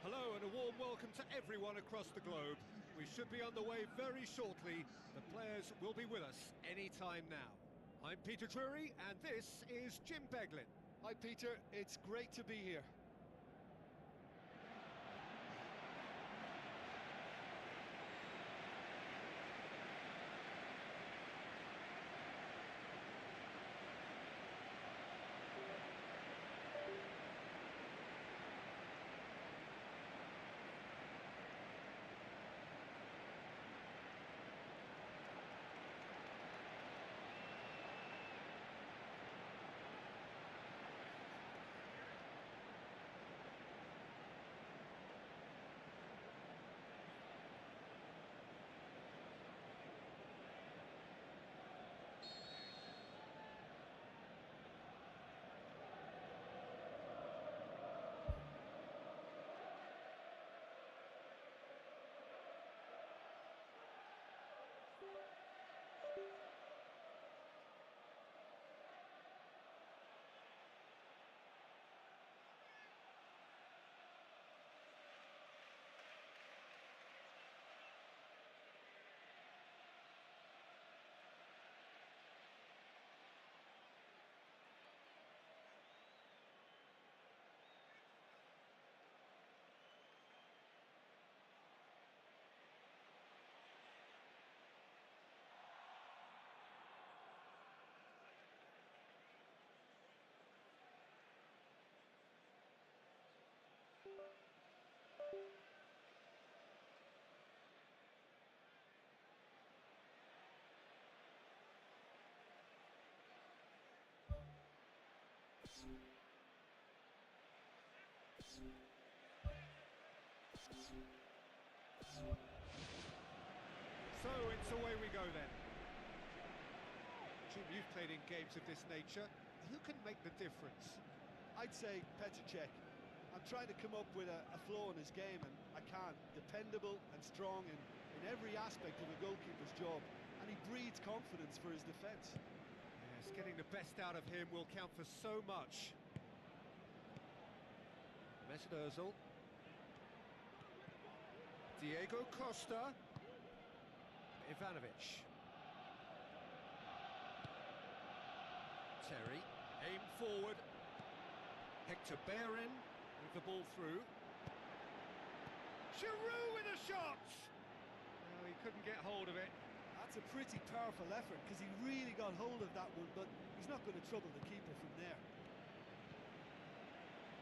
Hello and a warm welcome to everyone across the globe. We should be on the way very shortly. The players will be with us any time now. I'm Peter Drury and this is Jim Beglin. Hi Peter, it's great to be here. So it's away we go then. Jim, you've played in games of this nature. Who can make the difference? I'd say Petr Cech. I'm trying to come up with a flaw in his game and I can't. Dependable and strong in every aspect of a goalkeeper's job, and he breeds confidence for his defence. Yes, getting the best out of him will count for so much. Mesut Ozil. Diego Costa. Ivanovic. Terry, aim forward. Hector Bellerin with the ball through. Giroud with a shot! Well, he couldn't get hold of it. That's a pretty powerful effort because he really got hold of that one, but he's not going to trouble the keeper from there.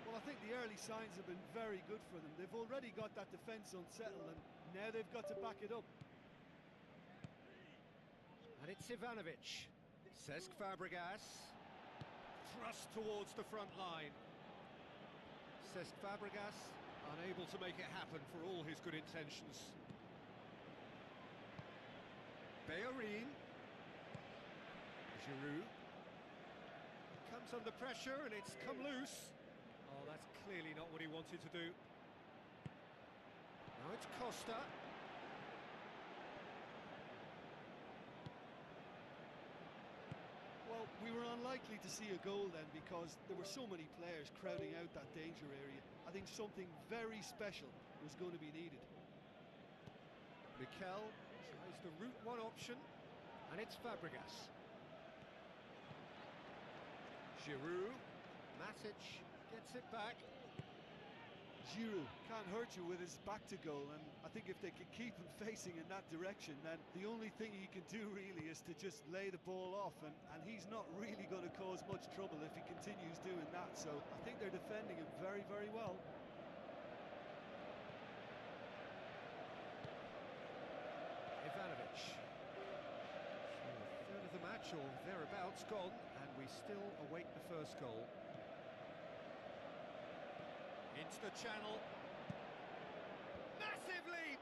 Well, I think the early signs have been very good for them. They've already got that defence unsettled and now they've got to back it up. And it's Ivanovic. Cesc Fabregas. Thrust towards the front line. Cesc Fabregas unable to make it happen for all his good intentions. Bellerin. Giroud. Comes under pressure and it's come loose. Oh, that's clearly not what he wanted to do. Now it's Costa. Well, we were unlikely to see a goal then because there were so many players crowding out that danger area. I think something very special was going to be needed. Mikel tries the route one option, and it's Fabregas. Giroud, Matic gets it back. Giroud can't hurt you with his back to goal, and I think if they could keep him facing in that direction, then the only thing he can do really is to just lay the ball off, and he's not really going to cause much trouble if he continues doing that, so I think they're defending him very, very well. Ivanovic. So a third of the match or thereabouts gone, and we still await the first goal. Into the channel. Massive leap!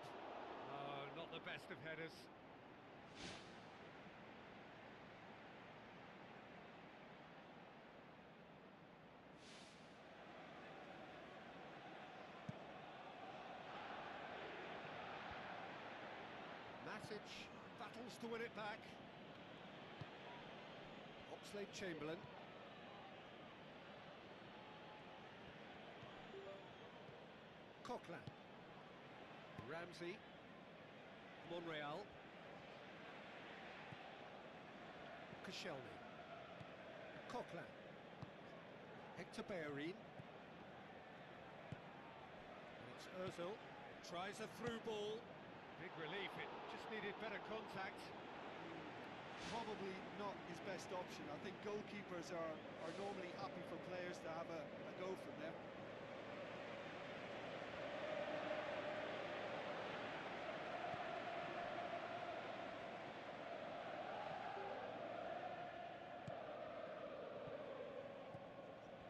Oh, not the best of headers. Matic battles to win it back. Oxlade-Chamberlain. Coquelin. Ramsey. Monreal. Koscielny. Coquelin. Hector Bellerin. And it's Ozil. Tries a through ball. Big relief, it just needed better contact. Probably not his best option. I think goalkeepers are normally happy for players to have a go from there.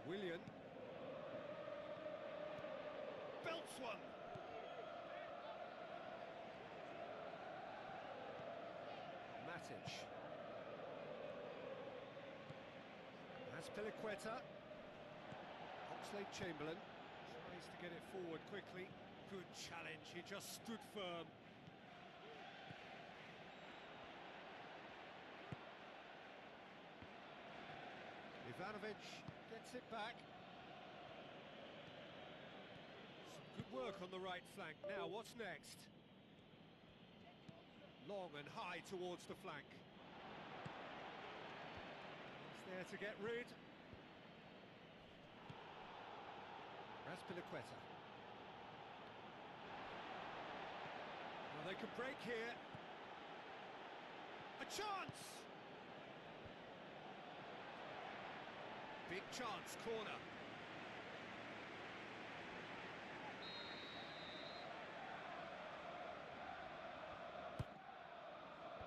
Willian. Belts one. Matic. Azpilicueta. Oxlade-Chamberlain tries to get it forward quickly. Good challenge, he just stood firm. Ivanovic gets it back. Some good work on the right flank. Now, what's next? Long and high towards the flank. It's there to get rid. Azpilicueta. Well, they could break here. A chance! Big chance, corner.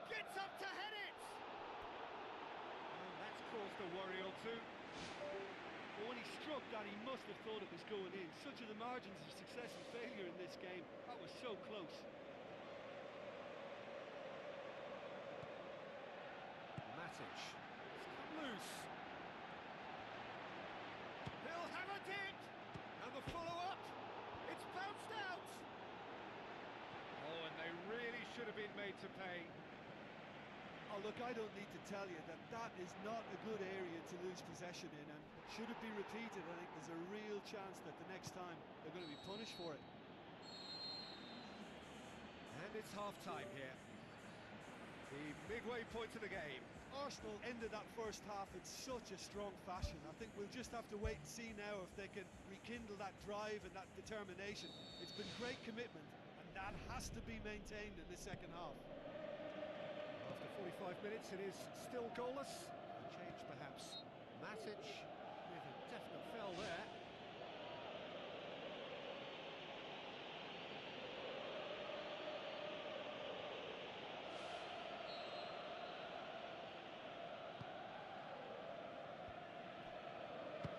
Gets up to head it! Well, that's caused a worry or two. But when he struck that, he must have thought it was going in. Such are the margins of success and failure in this game. That was so close. Matic. It's come loose. He'll have a dig! And the follow-up! It's bounced out! Oh, and they really should have been made to pay. Oh, look, I don't need to tell you that that is not a good area to lose possession in, and should it be repeated, I think there's a real chance that the next time they're going to be punished for it. And it's half-time here. The midway point of the game. Arsenal ended that first half in such a strong fashion. I think we'll just have to wait and see now if they can rekindle that drive and that determination. It's been great commitment, and that has to be maintained in the second half. After 45 minutes, it is still goalless. A change, perhaps. Matic with a definite foul there.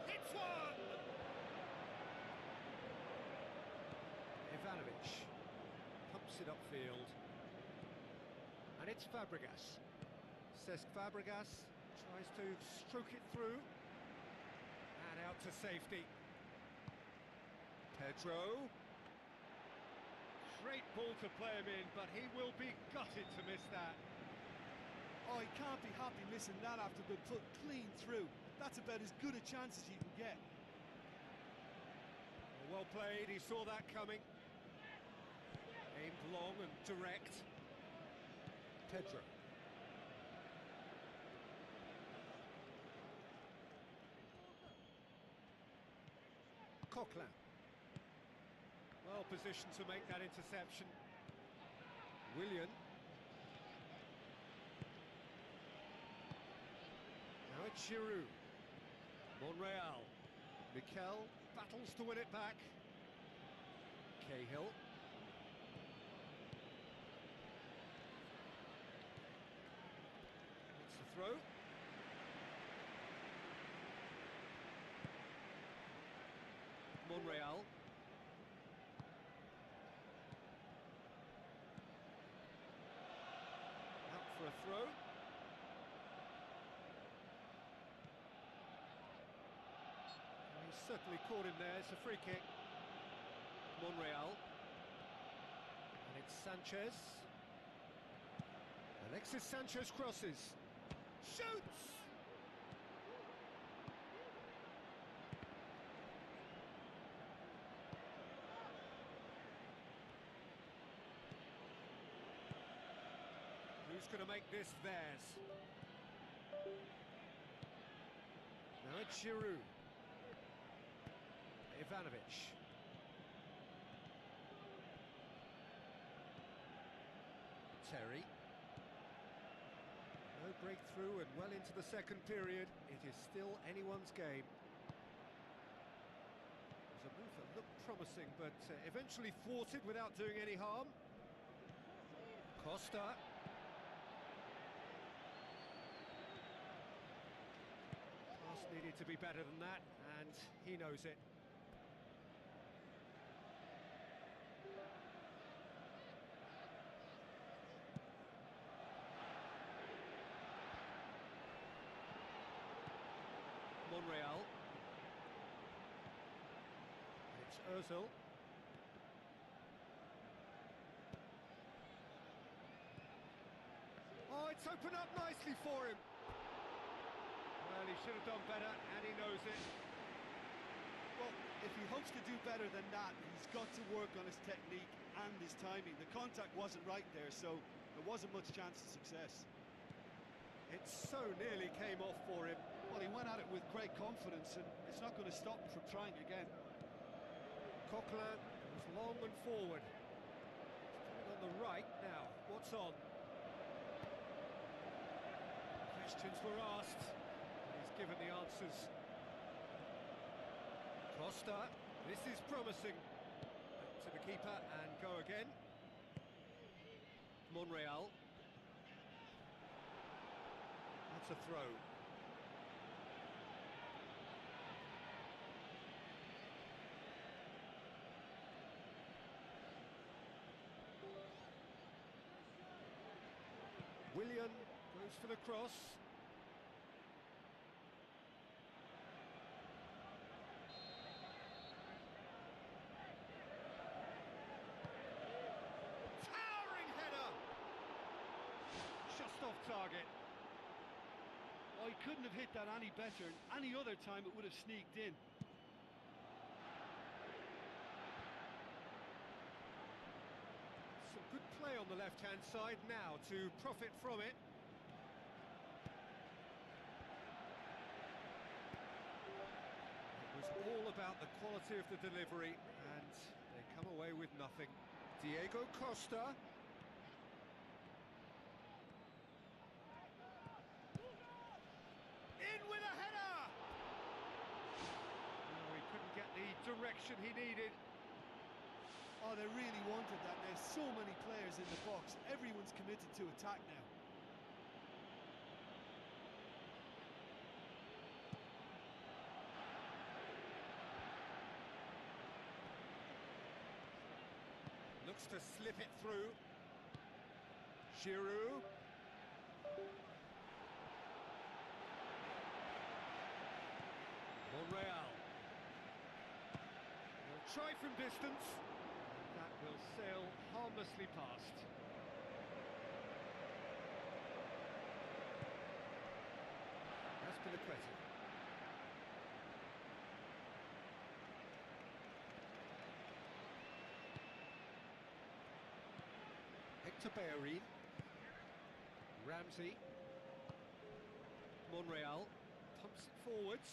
Hits one! Ivanovic pumps it upfield. And it's Fabregas. Cesc Fabregas tries to stroke it through. And out to safety. Pedro. Great ball to play him in, but he will be gutted to miss that. Oh, he can't be happy missing that after being put clean through. That's about as good a chance as you can get. Well played, he saw that coming. Aimed long and direct. Pedro. Coquelin. Well positioned to make that interception. Willian. Now it's Giroud. Monreal. Mikel battles to win it back. Cahill. It's the throw. certainly caught him there. It's a free kick. Monreal. And it's Sanchez. Alexis Sanchez crosses. Shoots! Who's going to make this theirs? Now it's Giroud. Ivanovic. Terry. No breakthrough and well into the second period. It is still anyone's game. It was a move that looked promising, but eventually thwarted without doing any harm. Costa. Pass needed to be better than that, and he knows it. Monreal. And it's Ozil. Oh, it's opened up nicely for him. Well, he should have done better, and he knows it. Well, if he hopes to do better than that, he's got to work on his technique and his timing. The contact wasn't right there, so there wasn't much chance of success. It so nearly came off for him. Well, he went at it with great confidence, and it's not going to stop him from trying again. Coquelin was long and forward. He's on the right now. What's on? Questions were asked. He's given the answers. Costa, this is promising. Back to the keeper and go again. Monreal. That's a throw. Willian goes for the cross. Towering header! Just off target. Oh, he couldn't have hit that any better, and any other time it would have sneaked in. Some good play on the left-hand side now to profit from it. It was all about the quality of the delivery, and they come away with nothing. Diego Costa. In with a header! No, he couldn't get the direction he needed. Oh, they really wanted that. There's so many players in the box. Everyone's committed to attack now. Looks to slip it through. Giroud. Monreal. Will try from distance. That will sail harmlessly past. Aspilicueta. Hector Bellerin. Ramsey. Monreal pumps it forwards.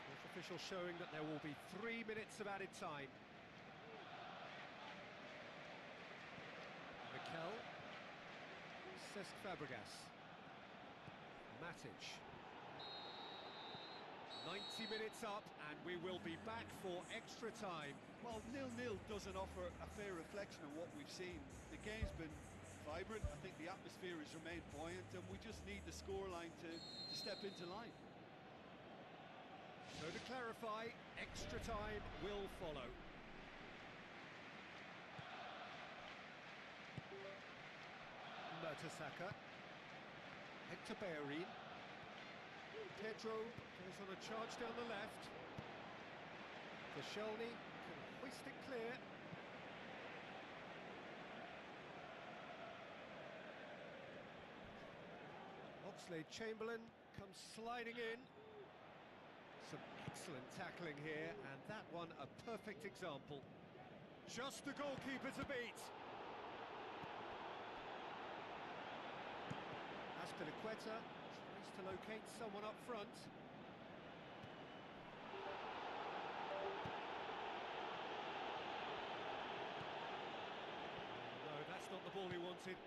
Fourth official showing that there will be 3 minutes of added time. Mikel. Cesc Fabregas. Matic. 90 minutes up, and we will be back for extra time. Well, 0-0 doesn't offer a fair reflection of what we've seen. The game's been vibrant. I think the atmosphere has remained buoyant, and we just need the scoreline to step into line. So to clarify, extra time will follow. Mertesacker. Hector Bellerin. Pedro goes on a charge down the left. Koscielny can hoist it clear. Oxlade-Chamberlain comes sliding in. Some excellent tackling here, and that one a perfect example. Just the goalkeeper to beat. Azpilicueta tries to locate someone up front. No, that's not the ball he wanted.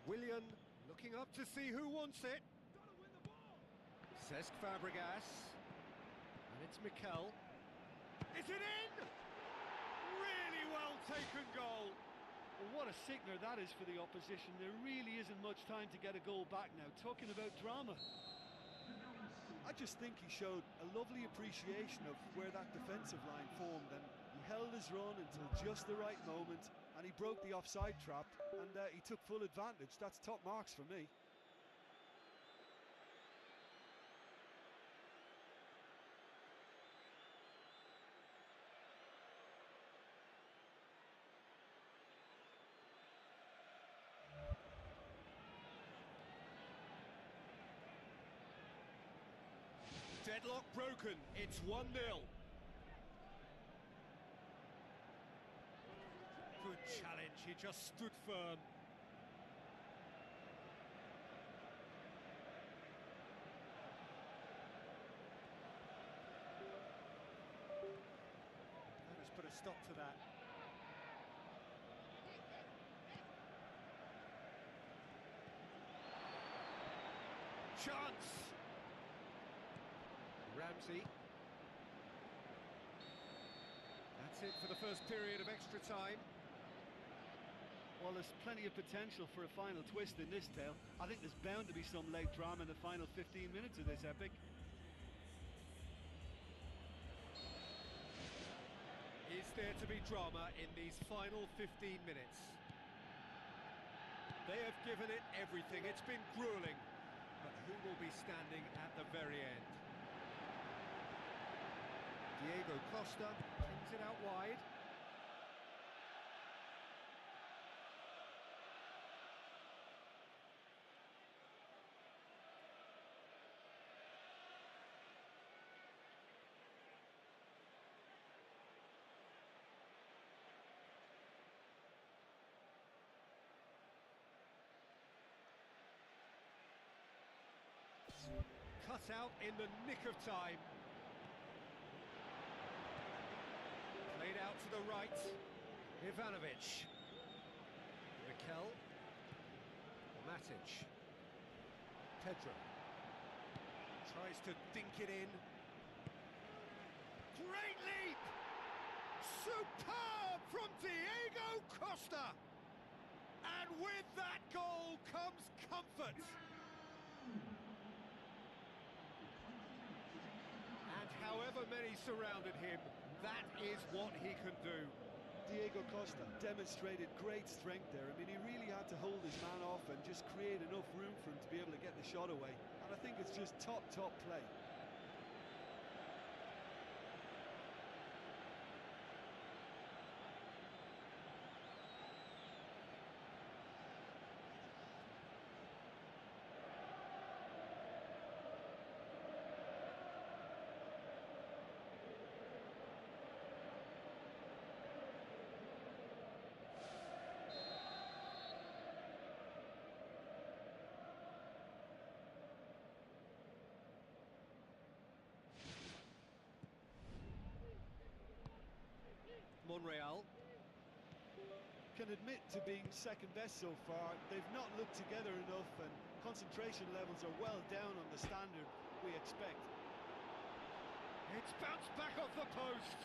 Willian looking up to see who wants it. Cesc Fabregas. And it's Mikel. Is it in? Really well taken goal. Well, what a sickener that is for the opposition. There really isn't much time to get a goal back now. Talking about drama. I just think he showed a lovely appreciation of where that defensive line formed, and he held his run until just the right moment, and he broke the offside trap, and he took full advantage. That's top marks for me. Deadlock broken, it's 1-0. Good challenge, he just stood firm. That has put a stop to that. Chance! Ramsey. That's it for the first period of extra time. Well, there's plenty of potential for a final twist in this tale. I think there's bound to be some late drama in the final 15 minutes of this epic. Is there to be drama in these final 15 minutes? They have given it everything. It's been grueling. But who will be standing at the very end? Diego Costa brings it out wide. Cut out in the nick of time. Played out to the right. Ivanovic. Mikel. Matic. Pedro. Tries to dink it in. Great leap! Superb from Diego Costa! And with that goal comes comfort. And however many surrounded him, that is what he can do. Diego Costa demonstrated great strength there. I mean, he really had to hold his man off and just create enough room for him to be able to get the shot away. And I think it's just top play. Monreal. Can admit to being second best so far. They've not looked together enough, and concentration levels are well down on the standard we expect. It's bounced back off the post.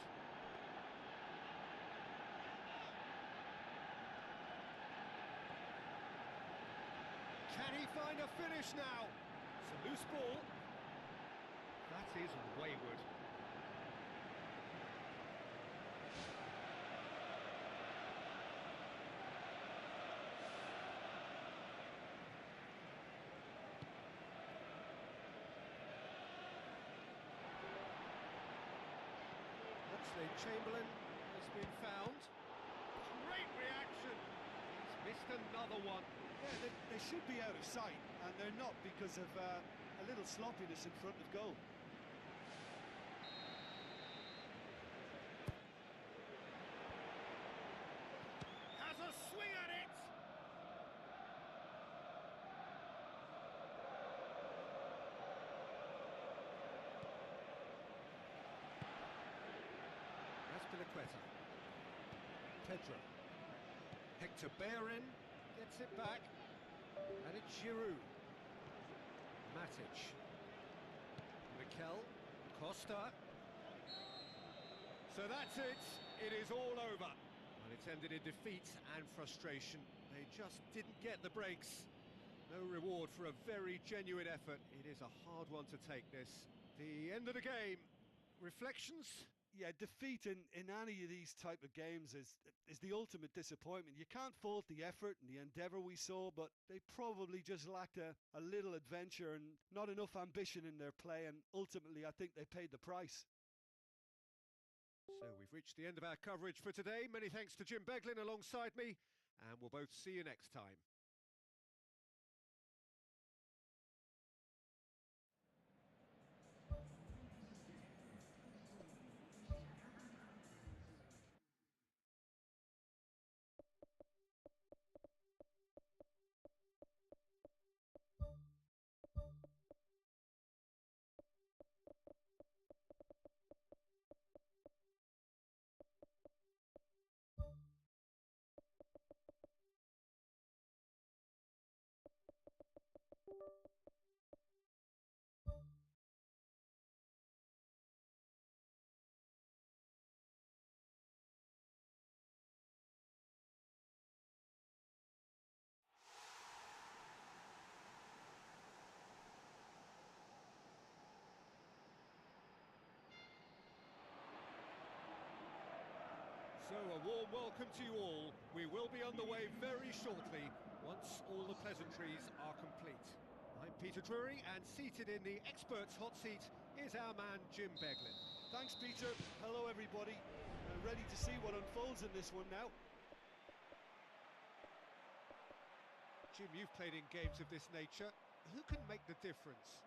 Can he find a finish now? It's a loose ball. That is wayward. Chamberlain has been found. Great reaction. He's missed another one. Yeah, they should be out of sight, and they're not because of a little sloppiness in front of goal. Has a swing at it. Aspilicueta. Pedro. Hector Bellerin gets it back. And it's Giroud. Matic. Mikel. Costa. So that's it. It is all over. And it's ended in defeat and frustration. They just didn't get the breaks. No reward for a very genuine effort. It is a hard one to take, this. The end of the game. Reflections? Yeah, defeat in any of these type of games is the ultimate disappointment. You can't fault the effort and the endeavour we saw, but they probably just lacked a little adventure and not enough ambition in their play, and ultimately I think they paid the price. So we've reached the end of our coverage for today. Many thanks to Jim Beglin alongside me, and we'll both see you next time. So a warm welcome to you all. We will be underway very shortly, once all the pleasantries are complete. I'm Peter Drury, and seated in the experts' hot seat is our man Jim Beglin. Thanks, Peter. Hello, everybody. Ready to see what unfolds in this one now. Jim, you've played in games of this nature. Who can make the difference?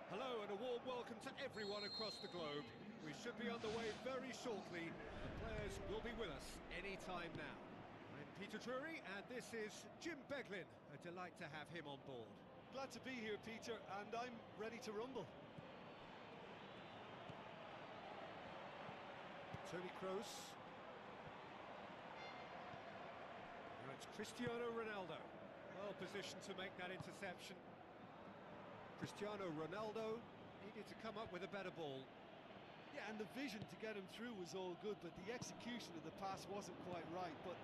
Hello and a warm welcome to everyone across the globe. We should be underway very shortly. The players will be with us any time now. I'm Peter Drury and this is Jim Beglin. A delight to have him on board. Glad to be here, Peter, and I'm ready to rumble. Toni Kroos. Now it's Cristiano Ronaldo. Well positioned to make that interception. Cristiano Ronaldo needed to come up with a better ball. Yeah, and the vision to get him through was all good, but the execution of the pass wasn't quite right. But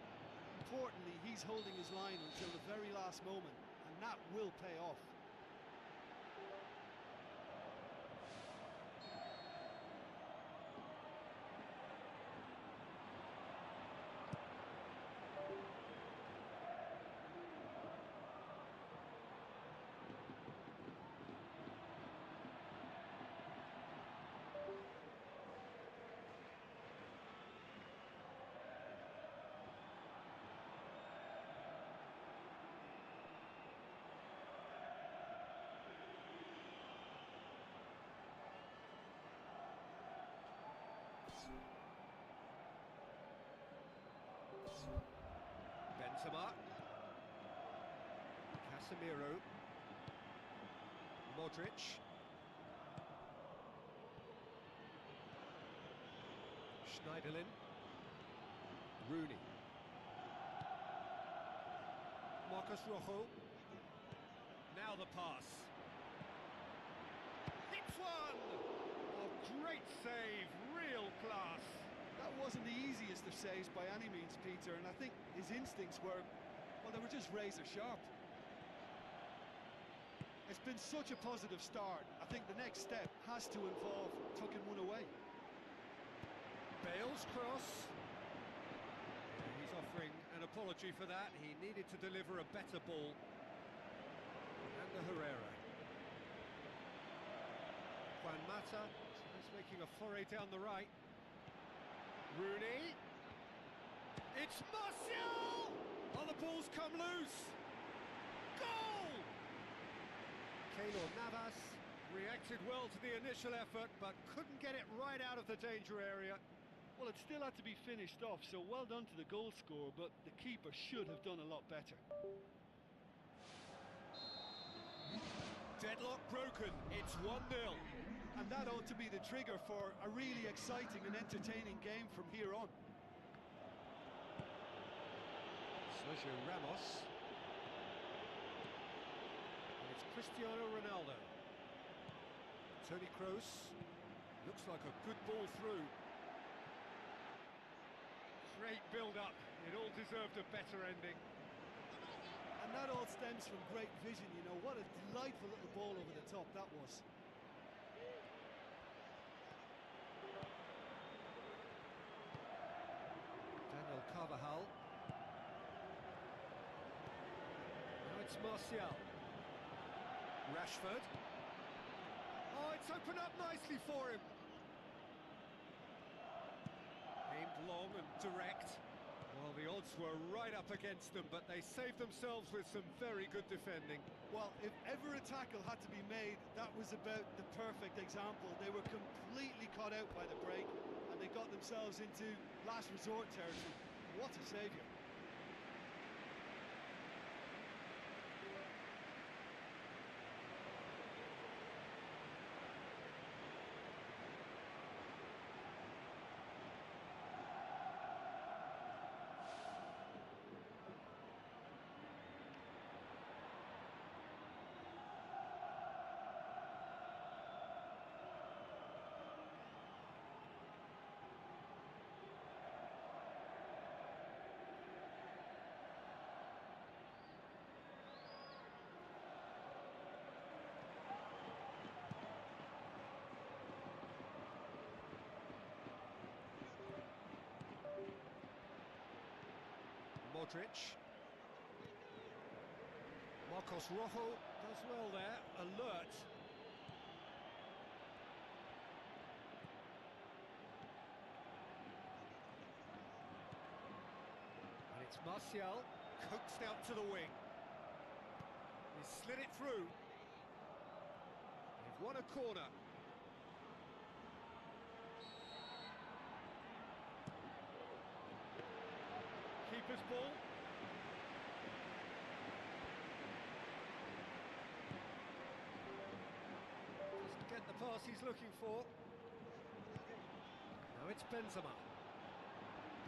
importantly, he's holding his line until the very last moment, and that will pay off. Casemiro. Modric. Schneiderlin. Rooney. Marcus Rojo. Now the pass. Hits one! Oh, great save, real class. That wasn't the easiest of saves by any means, Peter, and I think his instincts were, well, they were just razor sharp. It's been such a positive start. I think the next step has to involve tucking one away. Bale's cross. He's offering an apology for that. He needed to deliver a better ball. And the Herrera. Juan Mata is making a foray down the right. Rooney. It's Martial! Oh, the ball's come loose. Goal! Keylor Navas reacted well to the initial effort, but couldn't get it right out of the danger area. Well, it still had to be finished off, so well done to the goal scorer, but the keeper should have done a lot better. Deadlock broken, it's 1-0. And that ought to be the trigger for a really exciting and entertaining game from here on. Sergio Ramos. And it's Cristiano Ronaldo. Toni Kroos. Looks like a good ball through. Great build-up. It all deserved a better ending. And that all stems from great vision, you know. What a delightful little ball over the top that was. Daniel Carvajal. Now it's Martial. Rashford. Oh, it's opened up nicely for him. Aimed long and direct. Well, the odds were right up against them, but they saved themselves with some very good defending. Well, if ever a tackle had to be made, that was about the perfect example. They were completely caught out by the break, and they got themselves into last resort territory. What a saviour. Modric. Marcos Rojo does well there, alert. And it's Martial, coaxed out to the wing. He slid it through. They've won a corner. Keeper's ball. Doesn't get the pass he's looking for. Now it's Benzema.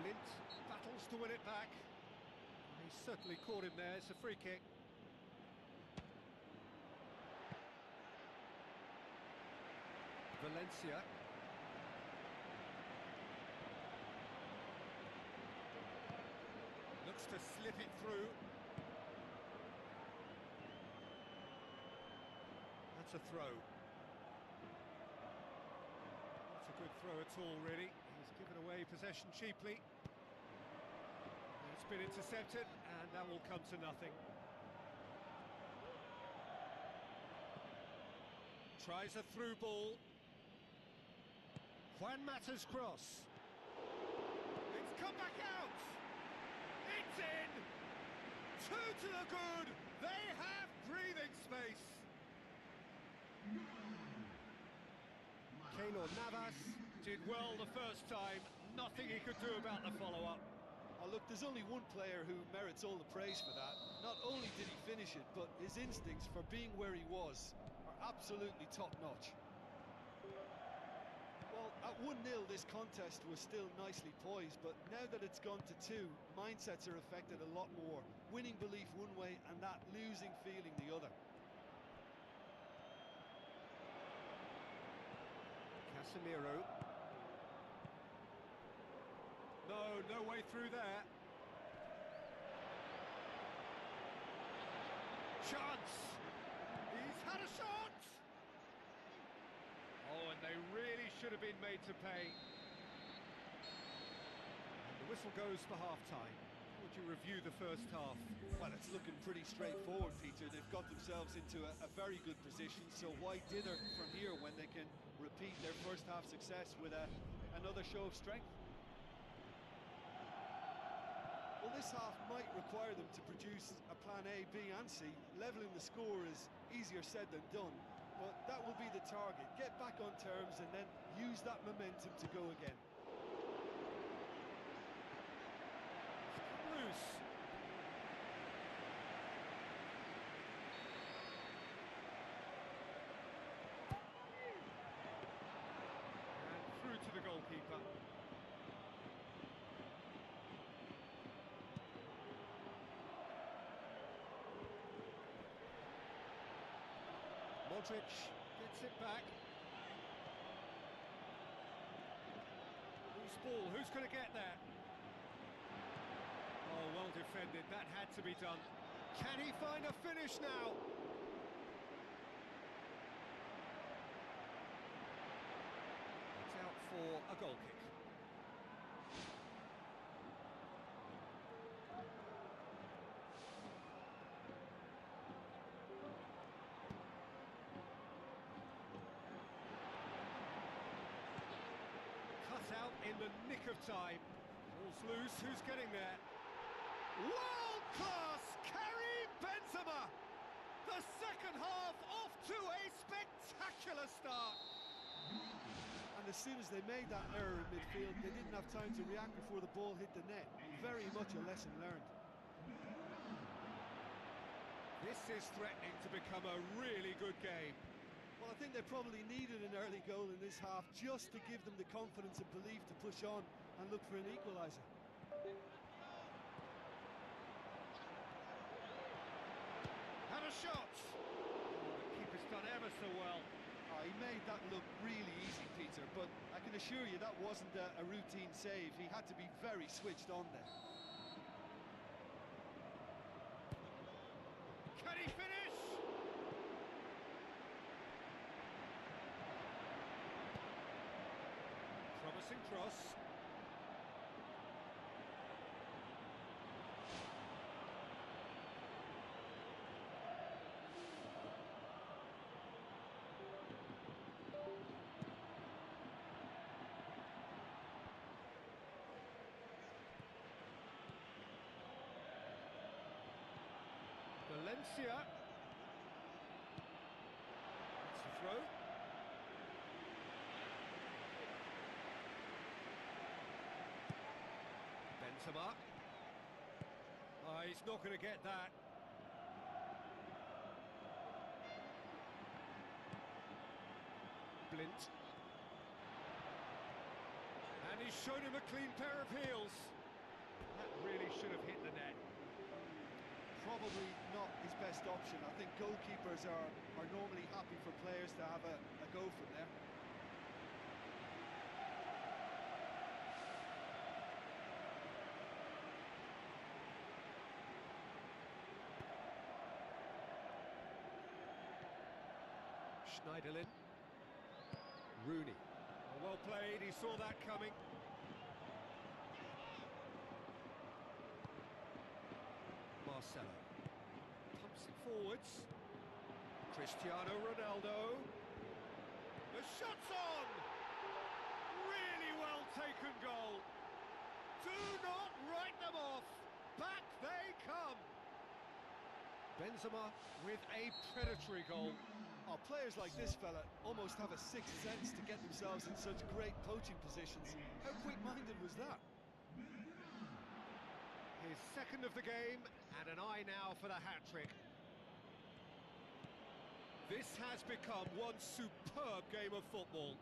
Blind battles to win it back. He's certainly caught him there. It's a free kick. Valencia. Looks to slip it through. That's a throw. Not a good throw at all, really. He's given away possession cheaply. It's been intercepted, and that will come to nothing. Tries a through ball. Juan Mata's cross. It's come back out! It's in! Two to the good! They have breathing space! Keylor Navas did well the first time. Nothing he could do about the follow-up. Oh, look, there's only one player who merits all the praise for that. Not only did he finish it, but his instincts for being where he was are absolutely top-notch. Well, at 1-0 this contest was still nicely poised, but now that it's gone to 2, mindsets are affected a lot more. Winning belief one way and that losing feeling the other. Casemiro. No way through there. Chance! He's had a shot! Oh, and they really should have been made to pay. And the whistle goes for half-time. How would you review the first half? Well, it's looking pretty straightforward, Peter. They've got themselves into a very good position, so why dither from here when they can repeat their first half success with another show of strength? Well, this half might require them to produce a plan A, B and C. Levelling the score is easier said than done, but that will be the target. Get back on terms and then use that momentum to go again. Loose. And through to the goalkeeper. Modric gets it back. Loose ball, who's going to get there? Oh, well defended, that had to be done. Can he find a finish now? It's out for a goal kick. Out in the nick of time. Ball's loose, who's getting there? World class, Karim Benzema! The second half off to a spectacular start. And as soon as they made that error in midfield, they didn't have time to react before the ball hit the net. Very much a lesson learned. This is threatening to become a really good game. Well, I think they probably needed an early goal in this half just to give them the confidence and belief to push on and look for an equaliser. Had a shot! Oh, the keeper's done ever so well. Oh, he made that look really easy, Peter, but I can assure you that wasn't a routine save. He had to be very switched on there. Can he finish? Promising cross. Valencia. It's a throw. Benzema. Oh, he's not going to get that. Blint. And he's shown him a clean pair of heels. That really should have hit the net. Probably not his best option. I think goalkeepers are normally happy for players to have a go from there. Schneiderlin. Rooney. Well played, he saw that coming. Marcelo. Pumps it forwards. Cristiano Ronaldo. The shot's on! Really well taken goal. Do not write them off. Back they come. Benzema with a predatory goal. Oh, players like this fella almost have a sixth sense to get themselves in such great poaching positions. How quick-minded was that? His second of the game, and an eye now for the hat-trick. This has become one superb game of football.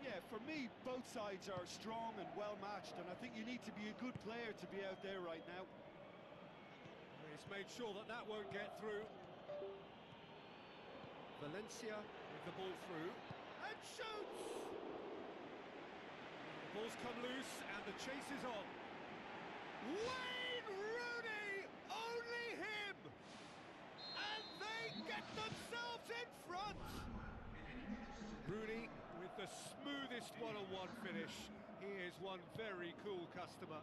Yeah, for me, both sides are strong and well-matched, and I think you need to be a good player to be out there right now. He's made sure that that won't get through. Valencia with the ball through, and shoots! The ball's come loose, and the chase is on. Wayne Rooney! Only him! And they get themselves in front! Rooney with the smoothest one-on-one finish. He is one very cool customer.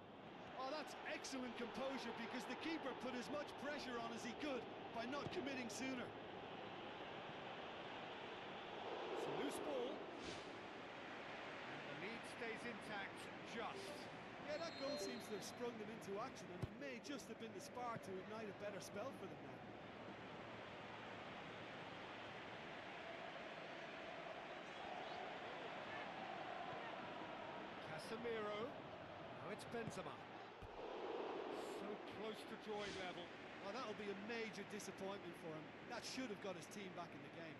Oh, that's excellent composure, because the keeper put as much pressure on as he could by not committing sooner. It's a loose ball. And the lead stays intact, just. Yeah, that goal seems to have sprung them into action, and it may just have been the spark to ignite a better spell for them now. Casemiro. Now it's Benzema. So close to drawing level. Well, that'll be a major disappointment for him. That should have got his team back in the game.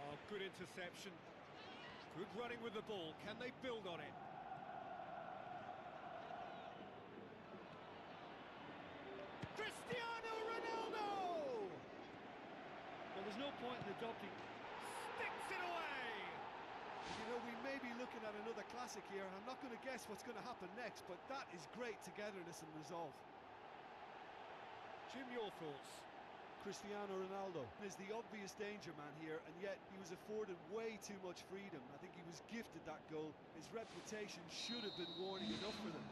Oh, good interception. Good running with the ball. Can they build on it? Cristiano Ronaldo! Well, there's no point in adopting. Sticks it away! You know, we may be looking at another classic here. I'm not going to guess what's going to happen next, but that is great togetherness and resolve. Jim, your thoughts? Cristiano Ronaldo is the obvious danger man here, and yet he was afforded way too much freedom. I think he was gifted that goal. His reputation should have been warning enough for them.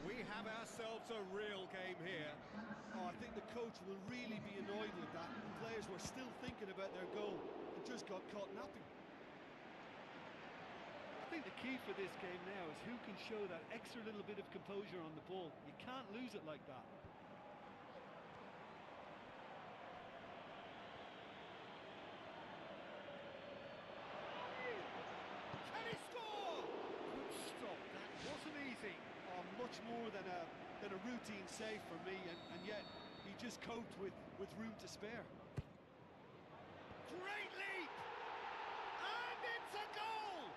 We have ourselves a real game here. Oh, I think the coach will really be annoyed with that. The players were still thinking about their goal and just got caught napping. I think the key for this game now is who can show that extra little bit of composure on the ball. You can't lose it like that. Can he score? Good stop. That wasn't easy. Oh, much more than a routine save for me, and yet he just coped with room to spare. Great leap! And it's a goal!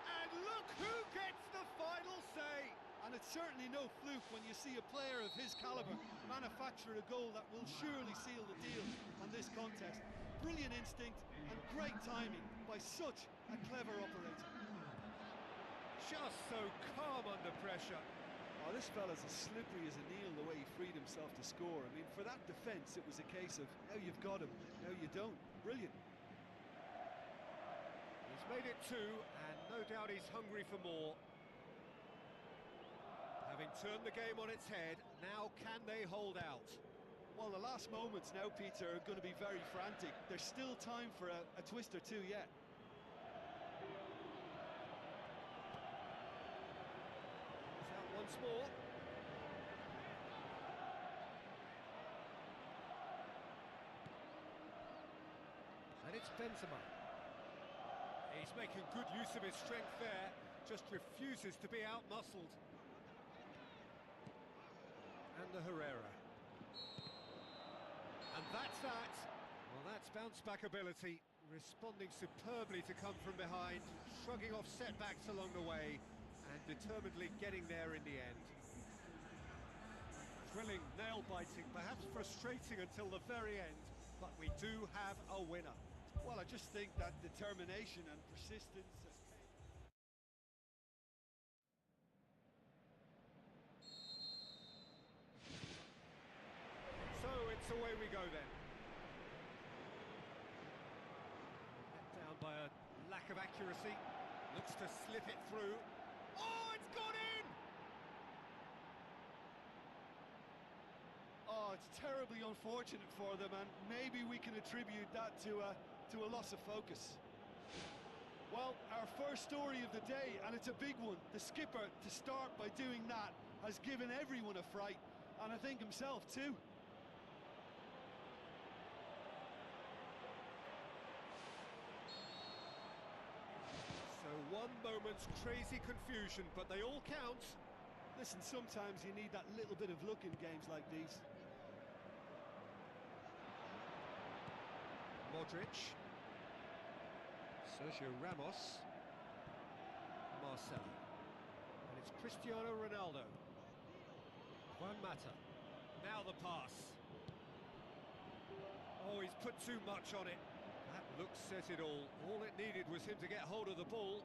And look who gets the final say! And it's certainly no fluke when you see a player of his calibre manufacture a goal that will surely seal the deal on this contest. Brilliant instinct and great timing by such a clever operator. Just so calm under pressure. Oh, this fella's as slippery as an eel the way he freed himself to score. I mean, for that defence, it was a case of now you've got him, now you don't. Brilliant. He's made it two, and no doubt he's hungry for more. Having turned the game on its head, now can they hold out? Well, the last moments now, Peter, are going to be very frantic. There's still time for a twist or two yet. It's out once more. And it's Benzema. He's making good use of his strength there, just refuses to be out-muscled. And the Herrera. And that's that. Well, that's bounce-back ability, responding superbly to come from behind, shrugging off setbacks along the way, and determinedly getting there in the end. Thrilling, nail-biting, perhaps frustrating until the very end, but we do have a winner. Well, I just think that determination and persistence has So it's away we go then. Let down by a lack of accuracy. Looks to slip it through. Oh, it's gone in! Oh, it's terribly unfortunate for them, and maybe we can attribute that to a loss of focus. Well, our first story of the day, and it's a big one. The skipper, to start by doing that, has given everyone a fright, and I think himself too. moment's crazy confusion, but they all count. Listen, sometimes you need that little bit of luck in games like these. Modric. Sergio Ramos. Marcelo. And it's Cristiano Ronaldo. Juan Mata. Now the pass. Oh, he's put too much on it. That look says it all. All it needed was him to get hold of the ball.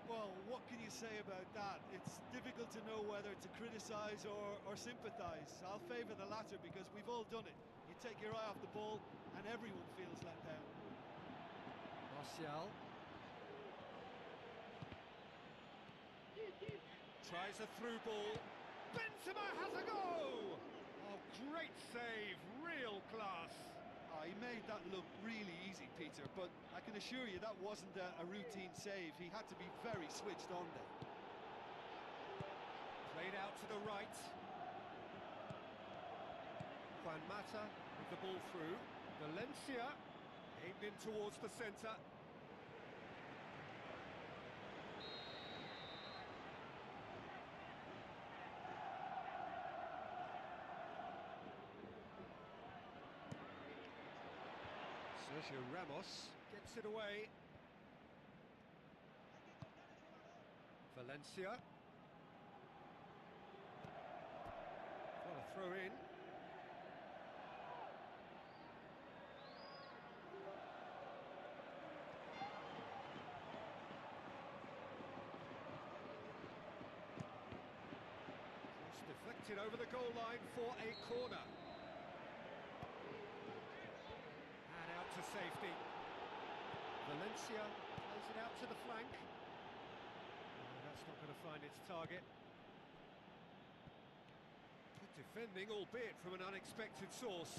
Well, what can you say about that? It's difficult to know whether to criticise or sympathise. I'll favour the latter because we've all done it. You take your eye off the ball and everyone feels let down. Martial. Tries a through ball. Benzema has a go! Oh, great save, real class. Oh, he made that look really easy, Peter, but I can assure you that wasn't a routine save. He had to be very switched on there. Played out to the right. Juan Mata with the ball through. Valencia aimed in towards the centre. Sergio Ramos gets it away. Valencia. What a throw in. Cross deflected over the goal line for a corner. To safety. Valencia plays it out to the flank. Oh, that's not going to find its target. Good defending, albeit from an unexpected source.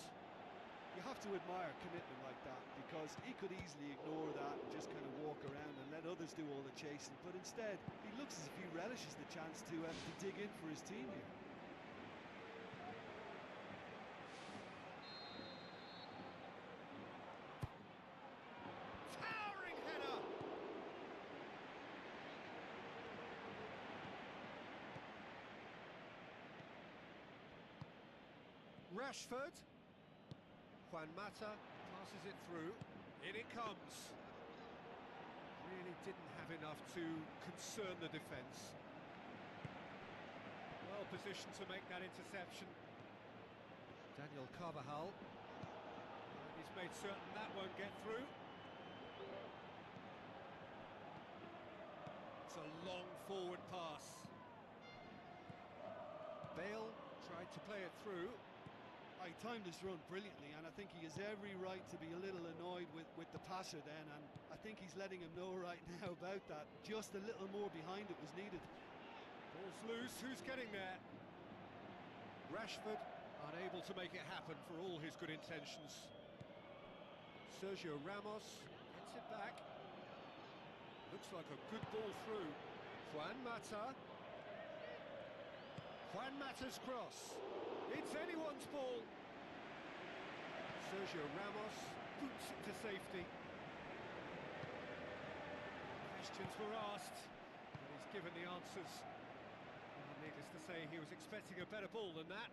You have to admire commitment like that because he could easily ignore that and just kind of walk around and let others do all the chasing, but instead he looks as if he relishes the chance to dig in for his team here. Rashford. Juan Mata passes it through. In it comes. Really didn't have enough to concern the defence. Well positioned to make that interception. Daniel Carvajal. He's made certain that won't get through. It's a long forward pass. Bale tried to play it through. He timed his run brilliantly, and I think he has every right to be a little annoyed with the passer then, and I think he's letting him know right now about that. Just a little more behind it was needed. Ball's loose, who's getting there? Rashford unable to make it happen for all his good intentions. Sergio Ramos gets it back. Looks like a good ball through. Juan Mata. Juan Mata's cross. It's anyone's ball. Sergio Ramos boots it to safety. Questions were asked, and he's given the answers. And needless to say, he was expecting a better ball than that.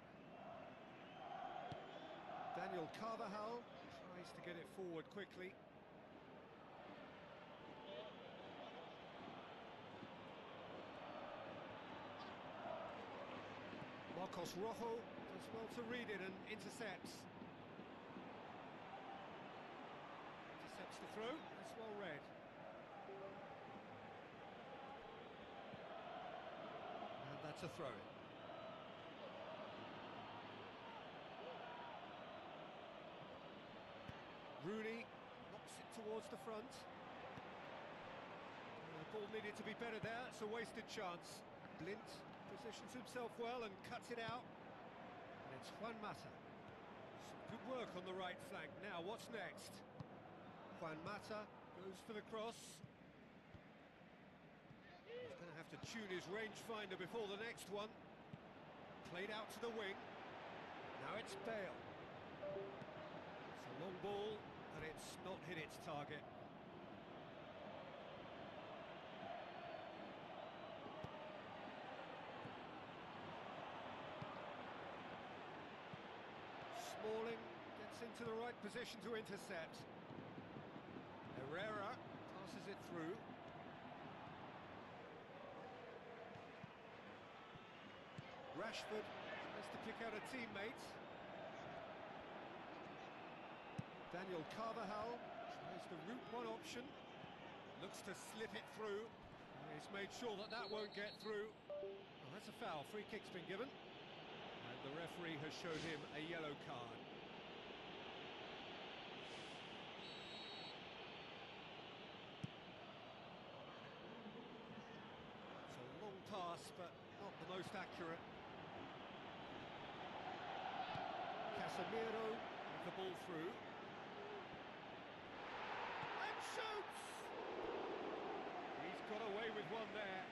Daniel Carvajal tries to get it forward quickly. Marcos Rojo does well to read it and intercepts. Intercepts the throw, that's well read. And that's a throw-in. Rooney knocks it towards the front. The ball needed to be better there, it's a wasted chance. Blint positions himself well and cuts it out. And it's Juan Mata. Some good work on the right flank. Now, what's next? Juan Mata goes for the cross. He's going to have to tune his rangefinder before the next one. Played out to the wing. Now it's Bale. It's a long ball, and it's not hit its target. Gets into the right position to intercept. Herrera passes it through. Rashford tries to pick out a teammate. Daniel Carvajal tries the route one option. Looks to slip it through. He's made sure that that won't get through. Oh, that's a foul. Free kick's been given. And the referee has showed him a yellow card. It's a long pass, but not the most accurate. Casemiro with the ball through. And shoots! He's got away with one there.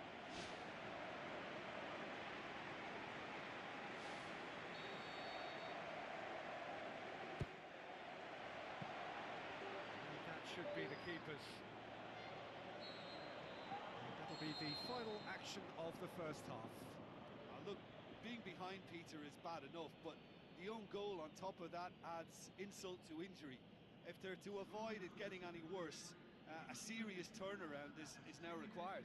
And that should be the keeper's. And that'll be the final action of the first half. Look, being behind Peter is bad enough, but the own goal on top of that adds insult to injury. If they're to avoid it getting any worse, a serious turnaround is now required.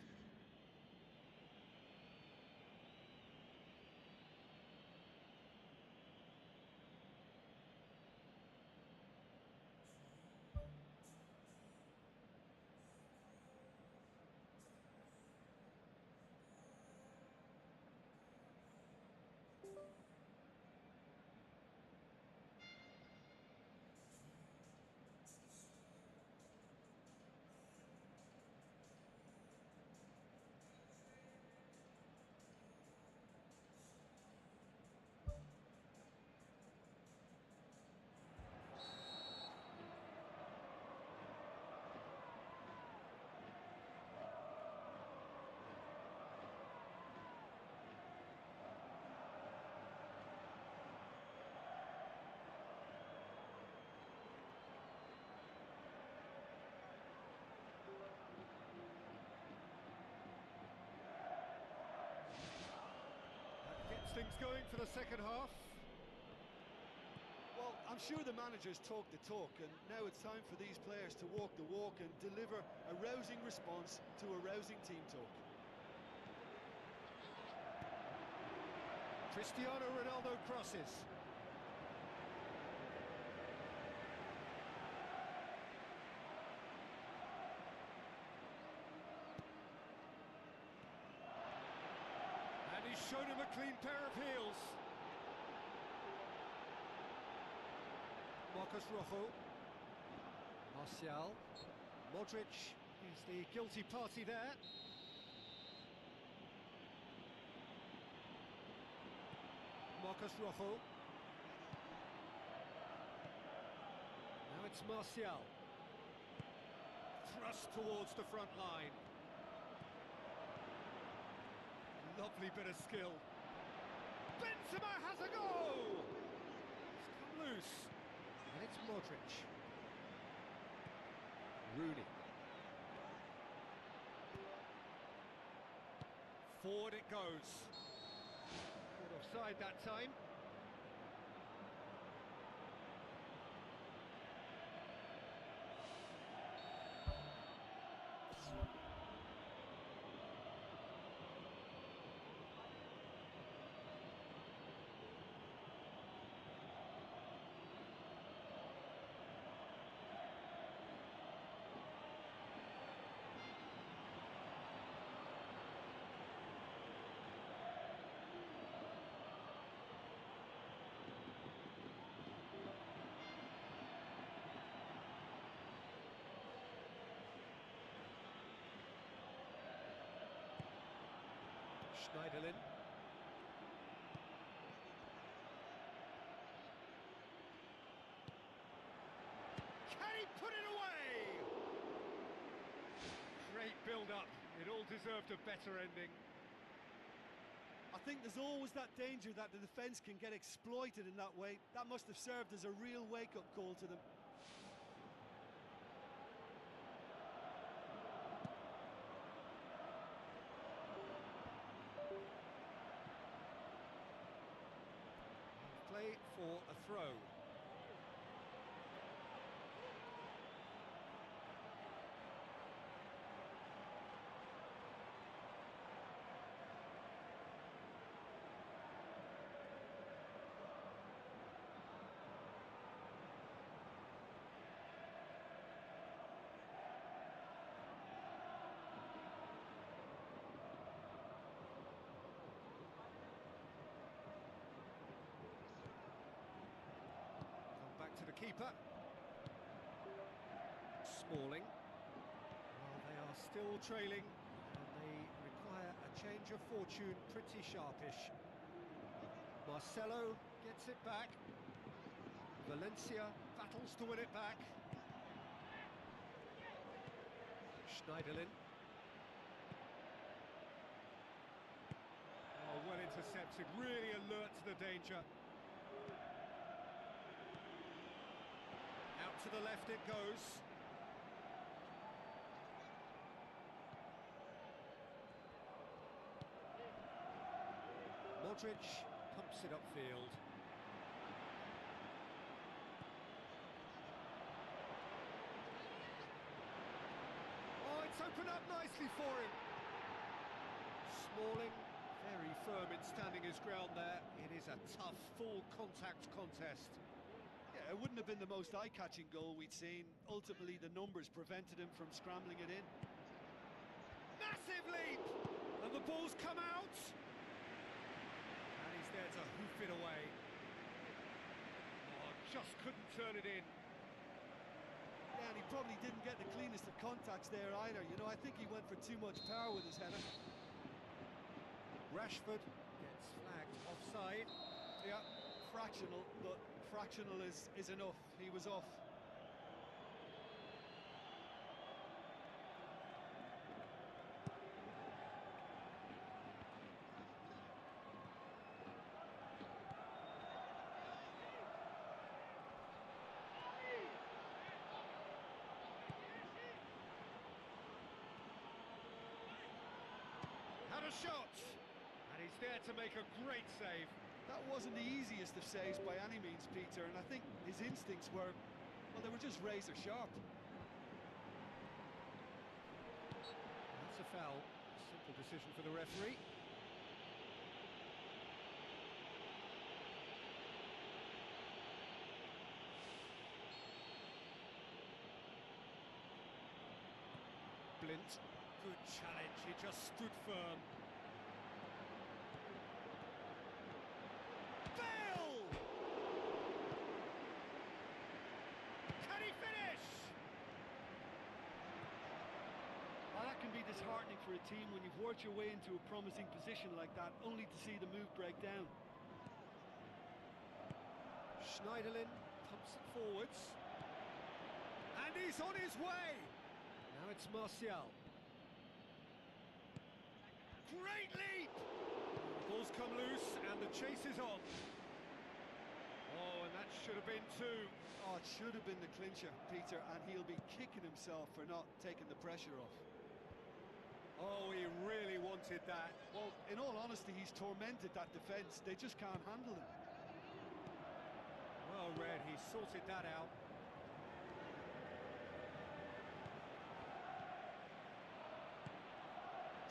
Things going for the second half. Well, I'm sure the managers talk the talk, and now it's time for these players to walk the walk and deliver a rousing response to a rousing team talk. Cristiano Ronaldo crosses. He's shown him a clean pair of heels. Marcos Rojo. Martial. Modric is the guilty party there. Marcos Rojo. Now it's Martial. Thrust towards the front line. Lovely bit of skill. Benzema has a goal! It's come loose. And it's Modric. Rooney. Forward it goes. Caught offside that time. Schneiderlin. Can he put it away? Great build-up. It all deserved a better ending. I think there's always that danger that the defence can get exploited in that way. That must have served as a real wake-up call to them. Play for a throw. to the keeper. Smalling. Well, they are still trailing, and they require a change of fortune pretty sharpish. Marcelo gets it back. Valencia battles to win it back. Schneiderlin. Oh, well intercepted, really alert to the danger. Out to the left it goes. Modric pumps it upfield. Oh, it's opened up nicely for him. Smalling, very firm in standing his ground there. It is a tough, full contact contest. Yeah, it wouldn't have been the most eye-catching goal we'd seen. Ultimately, the numbers prevented him from scrambling it in. Massive leap! And the ball's come out! And he's there to hoof it away. Oh, just couldn't turn it in. Yeah, and he probably didn't get the cleanest of contacts there either. You know, I think he went for too much power with his header. Rashford gets flagged offside. Yeah, fractional, but fractional is enough. He was off. Had a shot! And he's there to make a great save. That wasn't the easiest of saves by any means, Peter, and I think his instincts were, well, they were just razor sharp. That's a foul. Simple decision for the referee. Blint. Good challenge, he just stood firm. Bale! Can he finish? Well, that can be disheartening for a team when you've worked your way into a promising position like that, only to see the move break down. Schneiderlin pumps it forwards. And he's on his way! Now it's Martial. Great leap! The ball's come loose and the chase is on. Oh, and that should have been two. Oh, it should have been the clincher, Peter, and he'll be kicking himself for not taking the pressure off. Oh, he really wanted that. Well, in all honesty, he's tormented that defence. They just can't handle him. Well read, he sorted that out.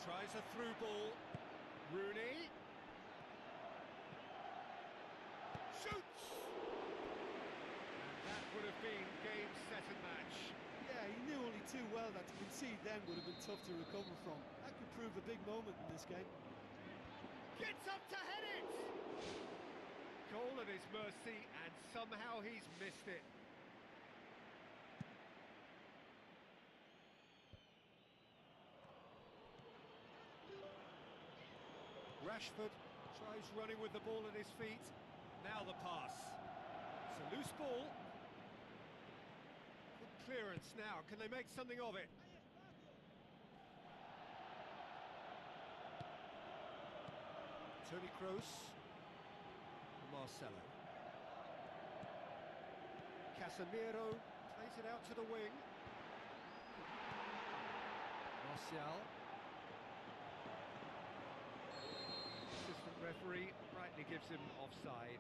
Tries a through ball. Rooney. Shoots! And that would have been game, set and match. Yeah, he knew only too well that to concede then would have been tough to recover from. That could prove a big moment in this game. Gets up to head it! Goal at his mercy, and somehow he's missed it. Rashford tries running with the ball at his feet. Now the pass. It's a loose ball. Good clearance now. Can they make something of it? Toni Kroos. Marcelo. Casemiro plays it out to the wing. Martial. Assistant referee rightly gives him offside.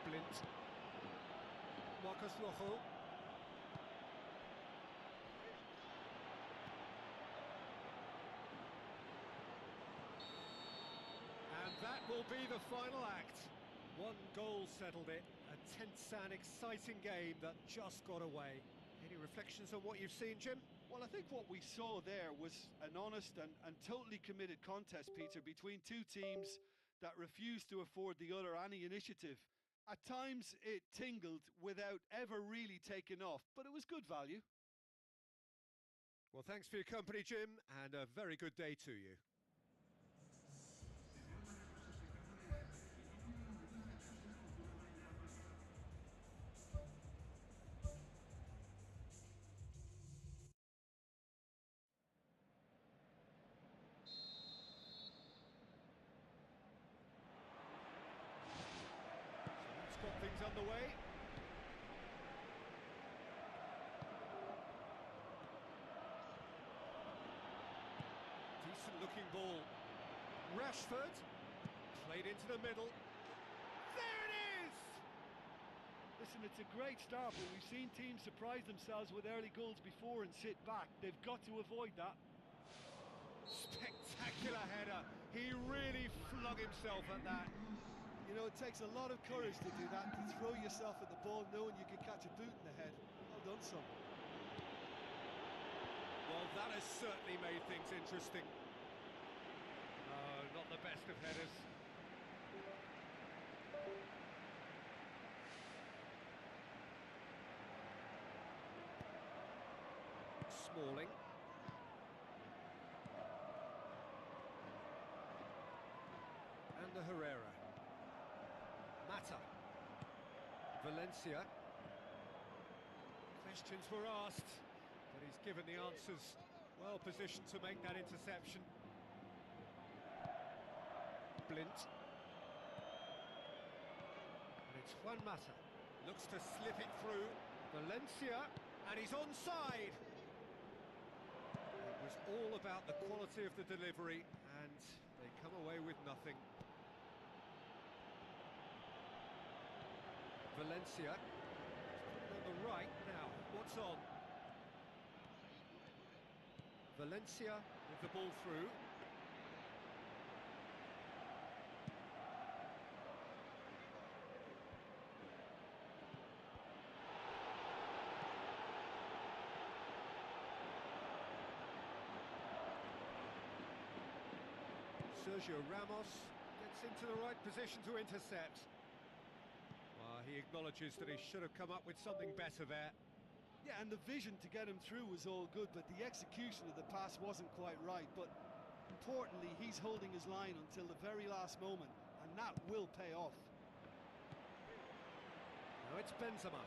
Blint. Marcos Rojo. And that will be the final act. One goal settled it. A tense and exciting game that just got away. Any reflections on what you've seen, Jim? Well, I think what we saw there was an honest and totally committed contest, Peter, between two teams that refused to afford the other any initiative. At times it tingled without ever really taking off, but it was good value. Well, thanks for your company, Jim, and a very good day to you. So let's got things underway. Decent-looking ball. Rashford, played into the middle. There it is! Listen, it's a great start, but we've seen teams surprise themselves with early goals before and sit back. They've got to avoid that. Spectacular header. He really flung himself at that. You know, it takes a lot of courage to do that, to throw yourself at the ball knowing you can catch a boot in the head. Well done, son. Well, that has certainly made things interesting. Not the best of headers. Smalling. And the Herrera. Mata. Valencia. Questions were asked, but he's given the answers. Well positioned to make that interception. Blint. And it's Juan Mata. Looks to slip it through. Valencia. And he's onside. It was all about the quality of the delivery, and they come away with nothing. Valencia. On the right now. What's on? Valencia with the ball through. Sergio Ramos gets into the right position to intercept. He acknowledges that he should have come up with something better there. Yeah, and the vision to get him through was all good, but the execution of the pass wasn't quite right. But importantly, he's holding his line until the very last moment, and that will pay off. Now it's Benzema.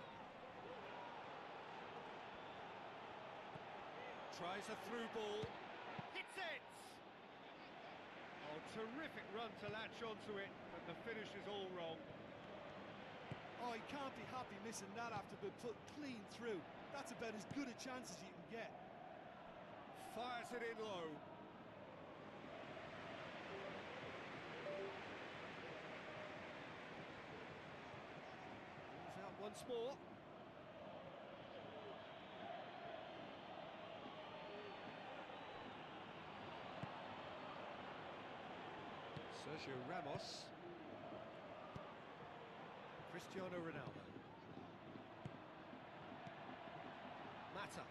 Tries a through ball. Hits it! Oh, terrific run to latch onto it, but the finish is all wrong. Oh, he can't be happy missing that after being put clean through. That's about as good a chance as you can get. Fires it in low. Moves out once more. Sergio Ramos. Cristiano Ronaldo. Mata.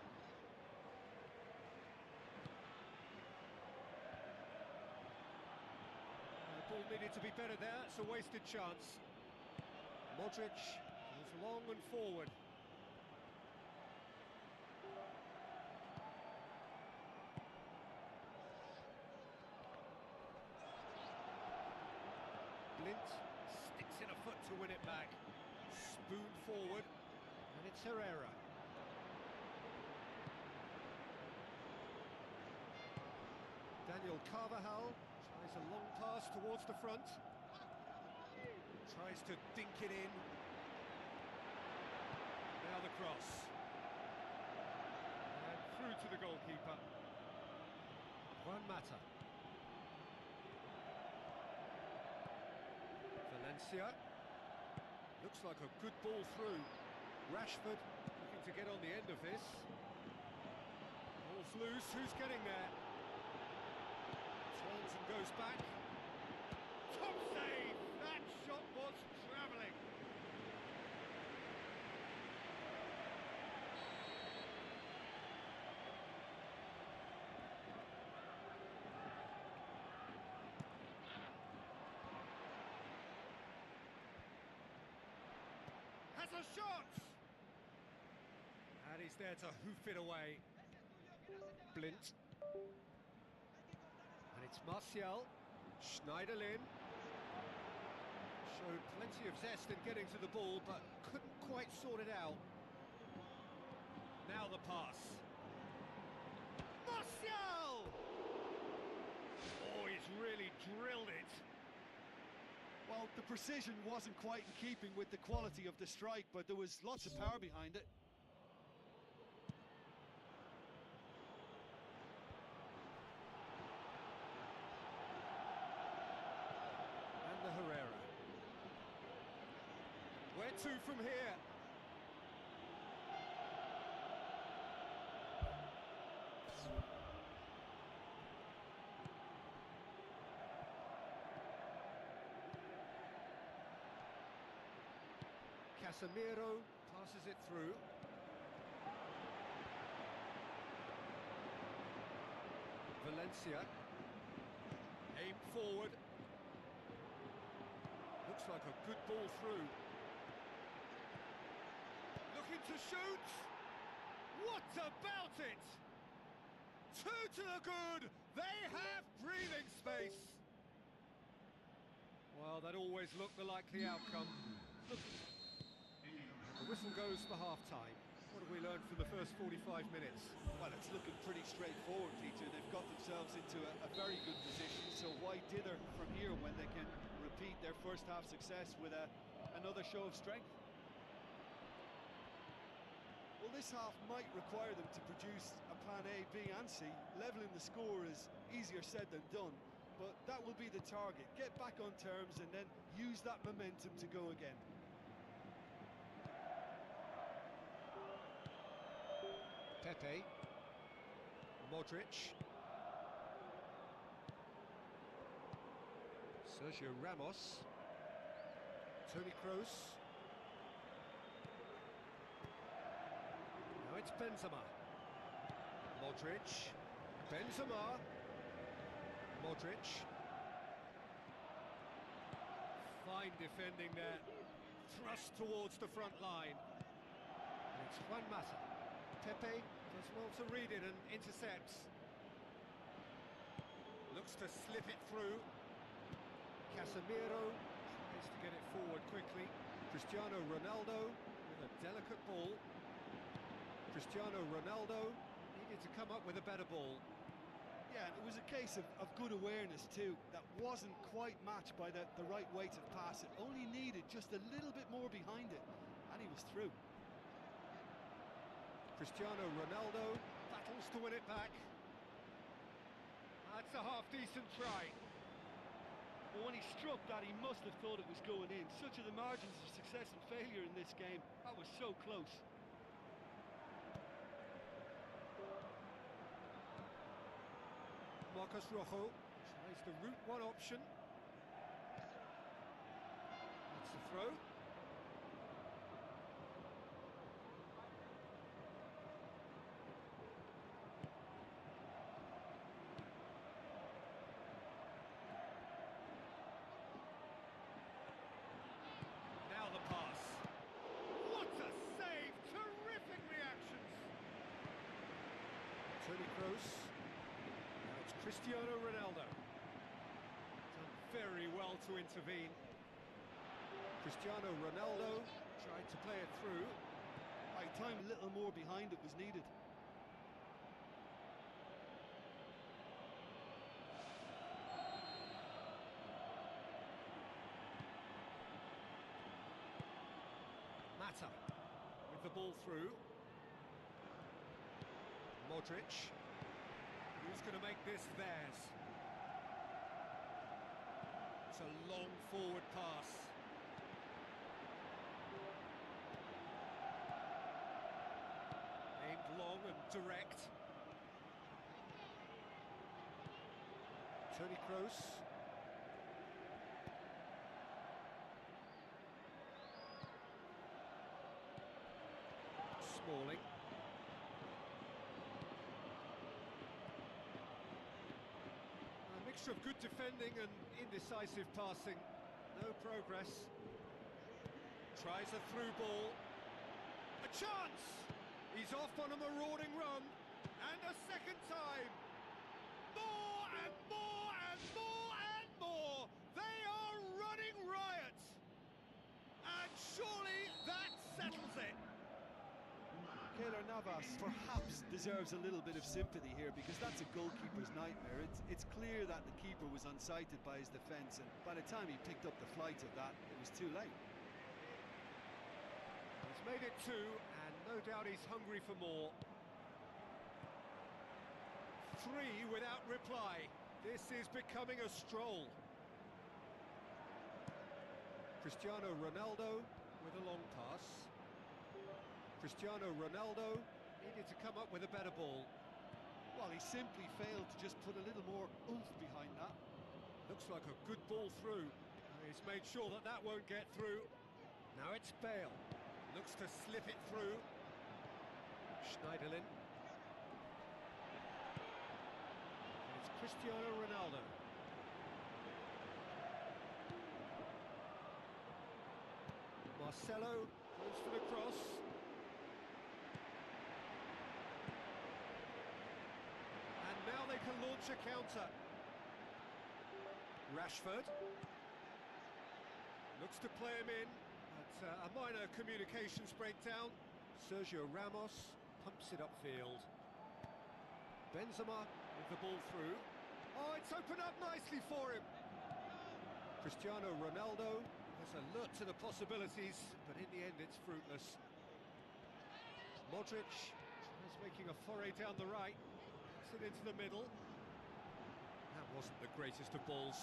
The ball needed to be better there, it's a wasted chance. Modric goes long and forward. Blint sticks in a foot to win it back. Spoon forward, and it's Herrera. Daniel Carvajal tries a long pass towards the front. Tries to dink it in. Now the cross. And through to the goalkeeper. Juan Mata. Valencia. Looks like a good ball through. Rashford looking to get on the end of this. Ball's loose, who's getting there? Turns and goes back. Top save! That shot was travelling. has a shot! And he's there to hoof it away. Blint. And it's Martial. Schneiderlin. Showed plenty of zest in getting to the ball, but couldn't quite sort it out. Now the pass. Martial! Oh, he's really drilled it. Well, the precision wasn't quite in keeping with the quality of the strike, but there was lots of power behind it. And the Herrera. Where to from here? Casemiro passes it through. Valencia. Aim forward. Looks like a good ball through. Looking to shoot. What about it? Two to the good. They have breathing space. Well, that always looked the likely outcome. The whistle goes for half-time. What have we learned from the first 45 minutes? Well, it's looking pretty straightforward, Peter. They've got themselves into a very good position, so why dither from here when they can repeat their first half success with another show of strength? Well, this half might require them to produce a plan A, B and C. Levelling the score is easier said than done, but that will be the target. Get back on terms and then use that momentum to go again. Pepe. Modric. Sergio Ramos. Toni Kroos. Now it's Benzema. Modric. Benzema. Modric. Fine defending there. Thrust towards the front line. And it's Juan Mata. Pepe does well to read it and intercepts. Looks to slip it through. Casemiro tries to get it forward quickly. Cristiano Ronaldo with a delicate ball. Cristiano Ronaldo needed to come up with a better ball. Yeah, and it was a case of good awareness too. That wasn't quite matched by the right weight of pass. It only needed just a little bit more behind it, and he was through. Cristiano Ronaldo battles to win it back. That's a half-decent try. But when he struck that, he must have thought it was going in. Such are the margins of success and failure in this game. That was so close. Marcos Rojo tries the route one option. That's the throw. Now the pass. What a save! Terrific reactions. Toni Kroos. Cristiano Ronaldo. Done very well to intervene. Cristiano Ronaldo tried to play it through. By time a little more behind it was needed. Mata with the ball through. Modric. Who's going to make this theirs? It's a long forward pass. Aimed long and direct. Toni Kroos. Smalling. A mixture of good defending and indecisive passing. No progress. Tries a through ball. A chance! He's off on a marauding run. And a second time. More and more and more and more. They are running riot. And surely that settles it. Keylor Navas perhaps deserves a little bit of sympathy here, because that's a goalkeeper's nightmare. It's clear that the keeper was unsighted by his defence, and by the time he picked up the flight of that, it was too late. He's made it two, and no doubt he's hungry for more. Three without reply. This is becoming a stroll. Cristiano Ronaldo with a long pass. Cristiano Ronaldo needed to come up with a better ball. Well, he simply failed to just put a little more oomph behind that. Looks like a good ball through. He's made sure that that won't get through. Now it's Bale. Looks to slip it through. Schneiderlin. And it's Cristiano Ronaldo. Marcelo goes for the cross. And now they can launch a counter. Rashford looks to play him in, but a minor communications breakdown. Sergio Ramos pumps it upfield. Benzema with the ball through. Oh, it's opened up nicely for him. Cristiano Ronaldo is alert to the possibilities, but in the end it's fruitless. Modric is making a foray down the right. Puts it into the middle. That wasn't the greatest of balls.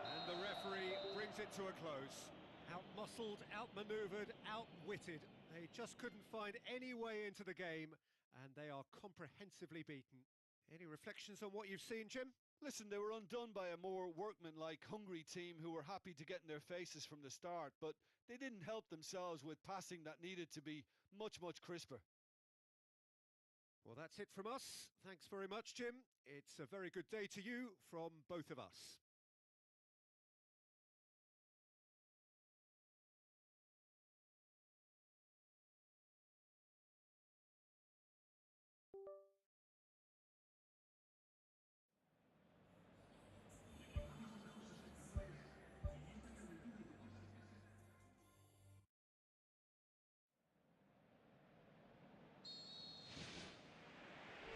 And the referee brings it to a close. Out-muscled, out-manoeuvred, outwitted. They just couldn't find any way into the game, and they are comprehensively beaten. Any reflections on what you've seen, Jim? Listen, they were undone by a more workmanlike, hungry team who were happy to get in their faces from the start, but they didn't help themselves with passing that needed to be much, much crisper. Well, that's it from us. Thanks very much, Jim. It's a very good day to you from both of us.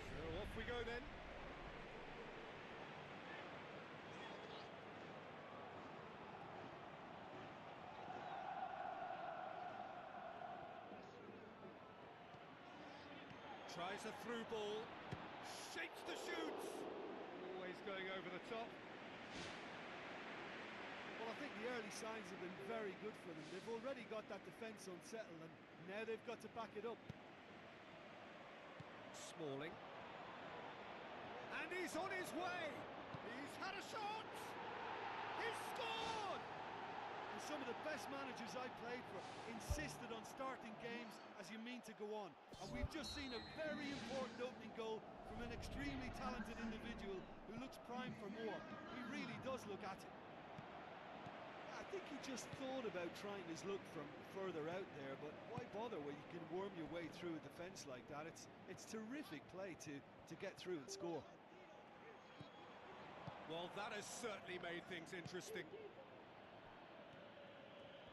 So off we go then. Tries a through ball, shapes the shoots, always going over the top. Well, I think the early signs have been very good for them. They've already got that defence unsettled, and now they've got to back it up. Smalling. And he's on his way! He's had a shot! He's scored! And some of the best managers I played for insisted on starting games as you mean to go on. And we've just seen a very important opening goal from an extremely talented individual who looks primed for more. He really does look at it. I think he just thought about trying his luck from further out there, but why bother when you can worm your way through a defence like that? It's terrific play to get through and score. Well, that has certainly made things interesting.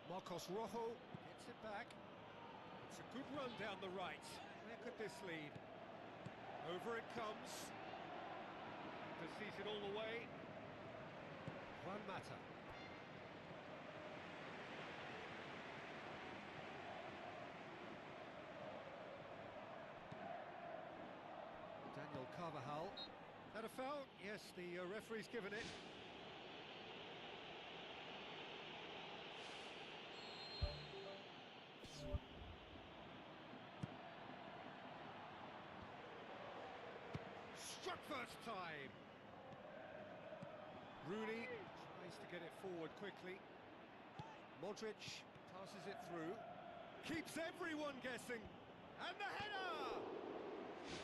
Marcos Rojo gets it back. It's a good run down the right. Where could this lead? Over it comes. Keeper sees it all the way. Juan Mata. Daniel Carvajal. That a foul? Yes, the referee's given it. Struck first time. Rooney tries to get it forward quickly. Modric passes it through. Keeps everyone guessing. And the header! He's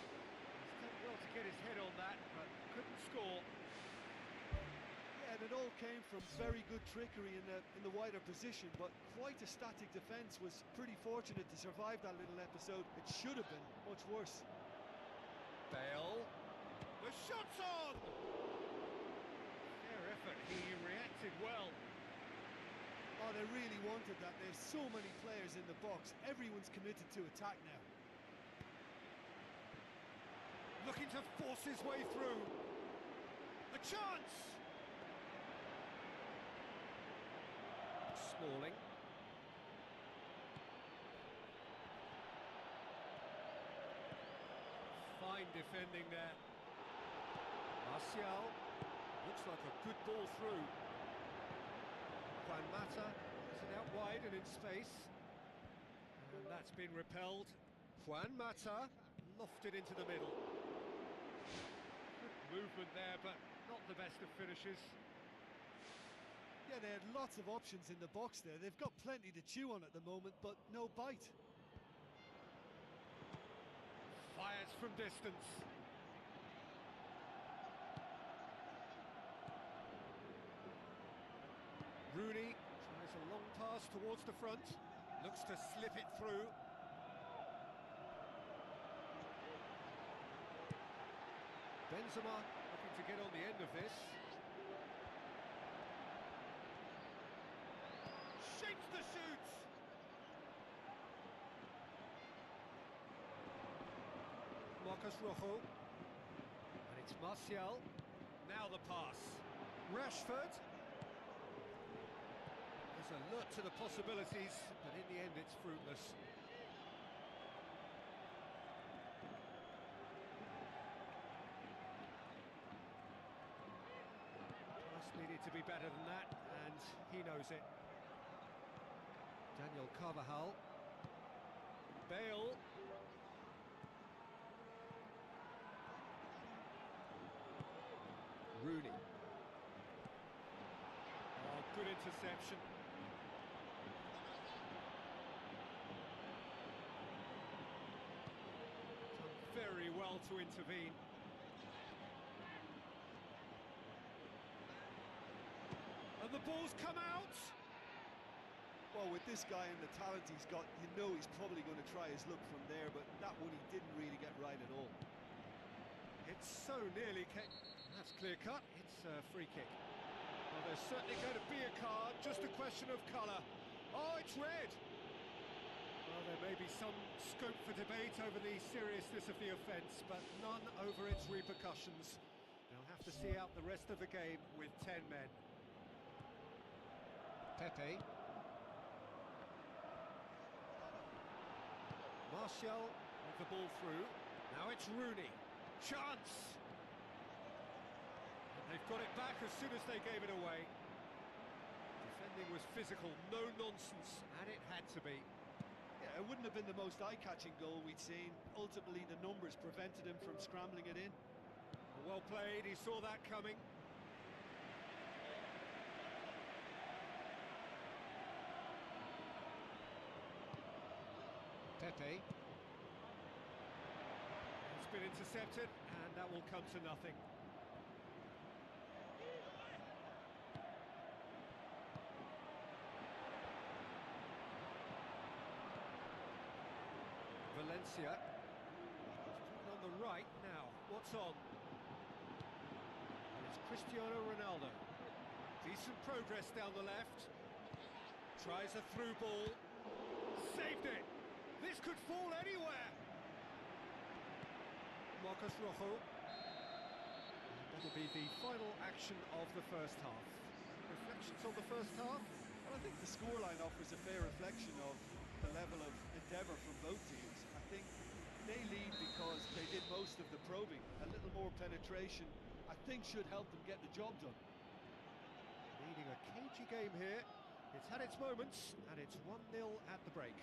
done well to get his head on that, but couldn't score. Yeah, and it all came from very good trickery in the wider position, but quite a static defence. Was pretty fortunate to survive that little episode. It should have been much worse. Bale. The shot's on! Fair effort, he reacted well. Oh, they really wanted that. There's so many players in the box. Everyone's committed to attack now. Looking to force his way through. A chance! Smalling. Fine defending there. Martial. Looks like a good ball through. Juan Mata is it out wide and in space. And that's been repelled. Juan Mata lofted into the middle. Good movement there, but not the best of finishes. Yeah, they had lots of options in the box there. They've got plenty to chew on at the moment, but no bite. Fires from distance. Rooney tries a long pass towards the front. Looks to slip it through. Benzema looking to get on the end of this. Shapes the shoot! Marcus Rojo. And it's Martial. Now the pass. Rashford. There's alert to the possibilities, but in the end it's fruitless. Pass needed to be better than that, and he knows it. Daniel Carvajal. Bale. Rooney. Oh, good interception. Done very well to intervene. And the ball's come out! Well, with this guy and the talent he's got, you know he's probably going to try his luck from there, but that one he didn't really get right at all. It's so nearly that's clear cut, it's a free kick. Well, there's certainly going to be a card, just a question of colour. Oh, it's red! Well, there may be some scope for debate over the seriousness of the offence, but none over its repercussions. They'll have to see out the rest of the game with 10 men. Pepe. Martial with the ball through. Now it's Rooney. Chance! And they've got it back as soon as they gave it away. Defending was physical, no nonsense, and it had to be. Yeah, it wouldn't have been the most eye-catching goal we'd seen. Ultimately, the numbers prevented him from scrambling it in. Well played, he saw that coming. Pepe. It's been intercepted, and that will come to nothing. Valencia. On the right now. What's on? And it's Cristiano Ronaldo. Decent progress down the left. Tries a through ball. Saved it. This could fall anywhere. Marcus Rojo. That'll be the final action of the first half. Reflections on the first half? Well, I think the scoreline offers a fair reflection of the level of endeavour from both teams. I think they lead because they did most of the probing. A little more penetration, I think, should help them get the job done. Leading a cagey game here. It's had its moments, and it's 1-0 at the break.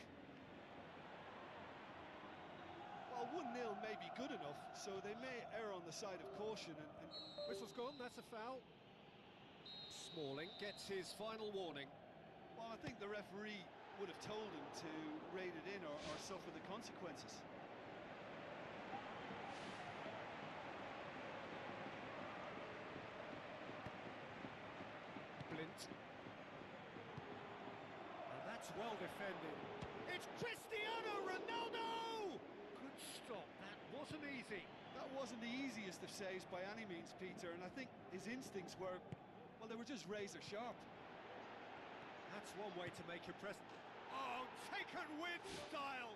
Well, 1-0 may be good enough, so they may err on the side of caution and... Whistle's gone, that's a foul. Smalling gets his final warning. Well, I think the referee would have told him to rate it in or suffer the consequences. well defended. It's Cristiano Ronaldo! Good stop, that wasn't easy. That wasn't the easiest of saves by any means, Peter, and I think his instincts were, well, they were just razor sharp. That's one way to make your present. Oh, taken with style!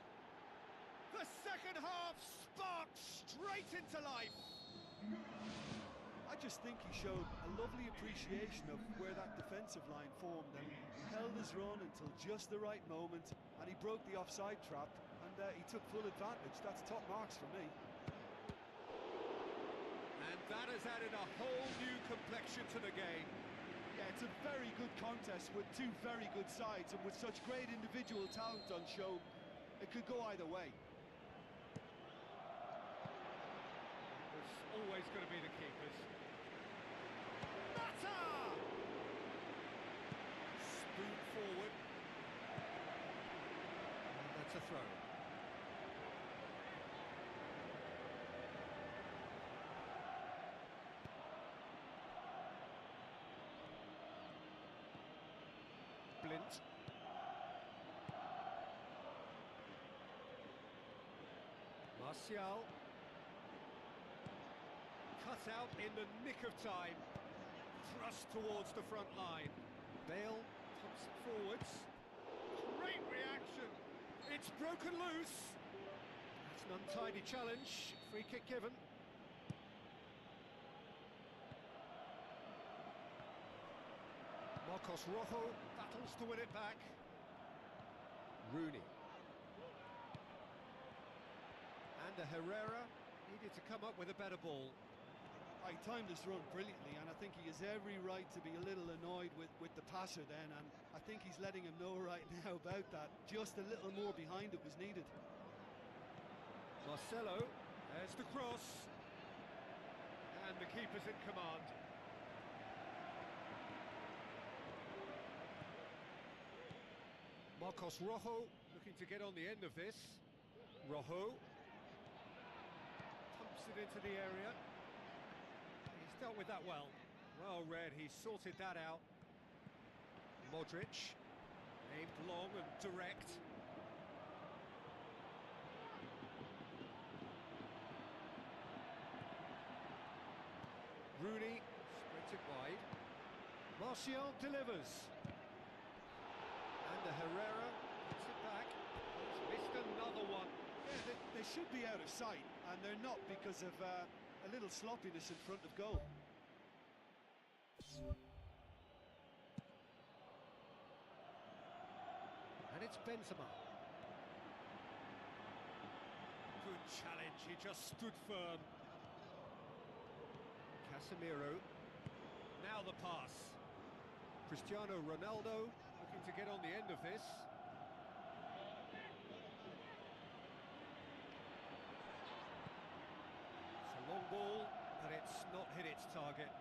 The second half sparked straight into life! I just think he showed a lovely appreciation of where that defensive line formed and held his run until just the right moment, and he broke the offside trap, and he took full advantage. That's top marks for me. And that has added a whole new complexion to the game. Yeah, it's a very good contest with two very good sides, and with such great individual talent on show, it could go either way. It's always going to be the keepers. Mata! Spoon forward. And that's a throw. Blint. Martial. Cut out in the nick of time. Thrust towards the front line. Bale pumps it forwards. Great reaction. It's broken loose. That's an untidy challenge. Free kick given. Marcos Rojo battles to win it back. Rooney. And Herrera needed to come up with a better ball. He timed his run brilliantly, and I think he has every right to be a little annoyed with the passer then, and I think he's letting him know right now about that. Just a little more behind it was needed. Marcelo, there's the cross. And the keeper's in command. Marcos Rojo looking to get on the end of this. Rojo pumps it into the area. He's dealt with that well. Well read, he sorted that out. Modric, aimed long and direct. Rooney, sprinted wide. Martial delivers. And Herrera puts it back. He's missed another one. Yeah, they should be out of sight, and they're not because of a little sloppiness in front of goal. And it's Benzema. Good challenge, he just stood firm. Casemiro. Now the pass. Cristiano Ronaldo looking to get on the end of this. It's a long ball, but it's not hit its target.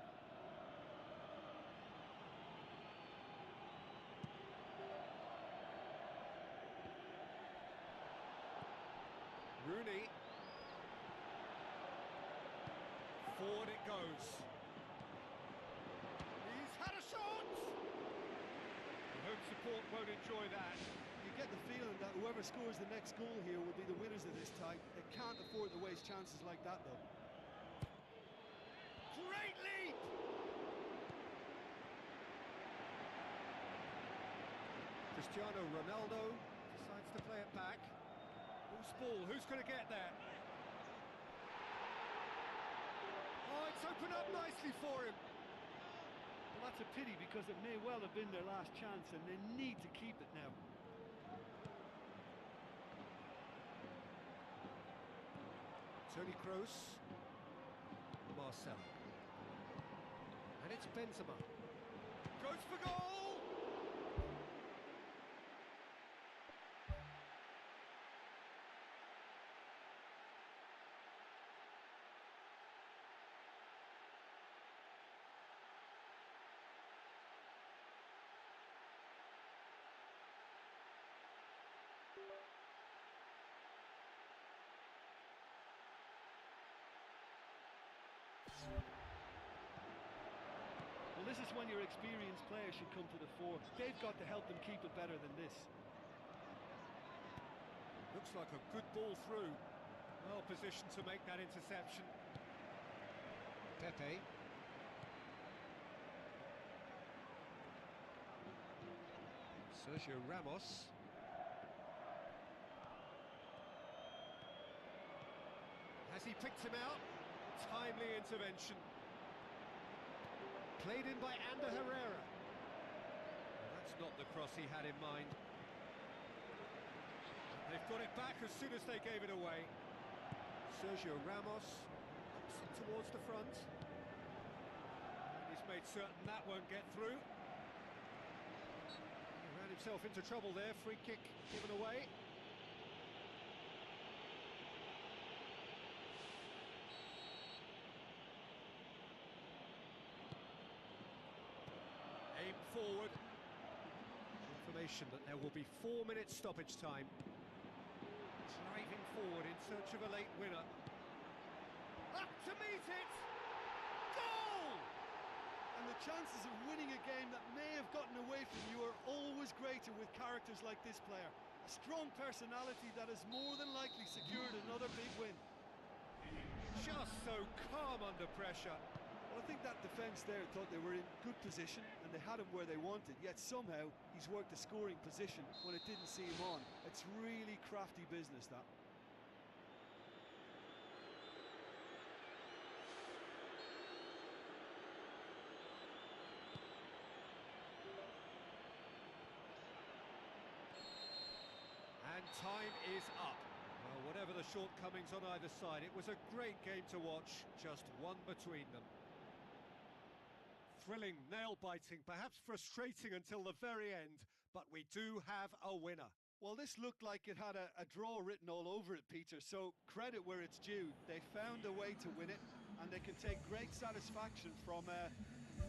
Rooney. Forward it goes. He's had a shot! The home support won't enjoy that. You get the feeling that whoever scores the next goal here will be the winners of this tie. They can't afford to waste chances like that, though. Great leap! Cristiano Ronaldo decides to play it back. Loose ball, who's going to get there? Oh, it's opened up nicely for him. Well, that's a pity because it may well have been their last chance and they need to keep it now. Toni Kroos. Marcelo. And it's Benzema. Goes for goal! Well, this is when your experienced players should come to the fore. They've got to help them keep it better than this. Looks like a good ball through. Well positioned to make that interception. Pepe. Sergio Ramos. Has he picked him out? Timely intervention. Played in by Ander Herrera. That's not the cross he had in mind. They've got it back as soon as they gave it away. Sergio Ramos looks it towards the front. And he's made certain that won't get through. He ran himself into trouble there. Free kick given away. Aim forward. Information that there will be 4 minutes stoppage time. Driving forward in search of a late winner. Up to meet it! Goal! And the chances of winning a game that may have gotten away from you are always greater with characters like this player. A strong personality that has more than likely secured another big win. Just so calm under pressure. Well, I think that defence there thought they were in good position and they had him where they wanted, yet somehow he's worked a scoring position when it didn't see him on. It's really crafty business, that. And time is up. Well, whatever the shortcomings on either side, it was a great game to watch, just one between them. Thrilling, nail-biting, perhaps frustrating until the very end, but we do have a winner. Well, this looked like it had a draw written all over it, Peter, so credit where it's due. They found a way to win it, and they can take great satisfaction from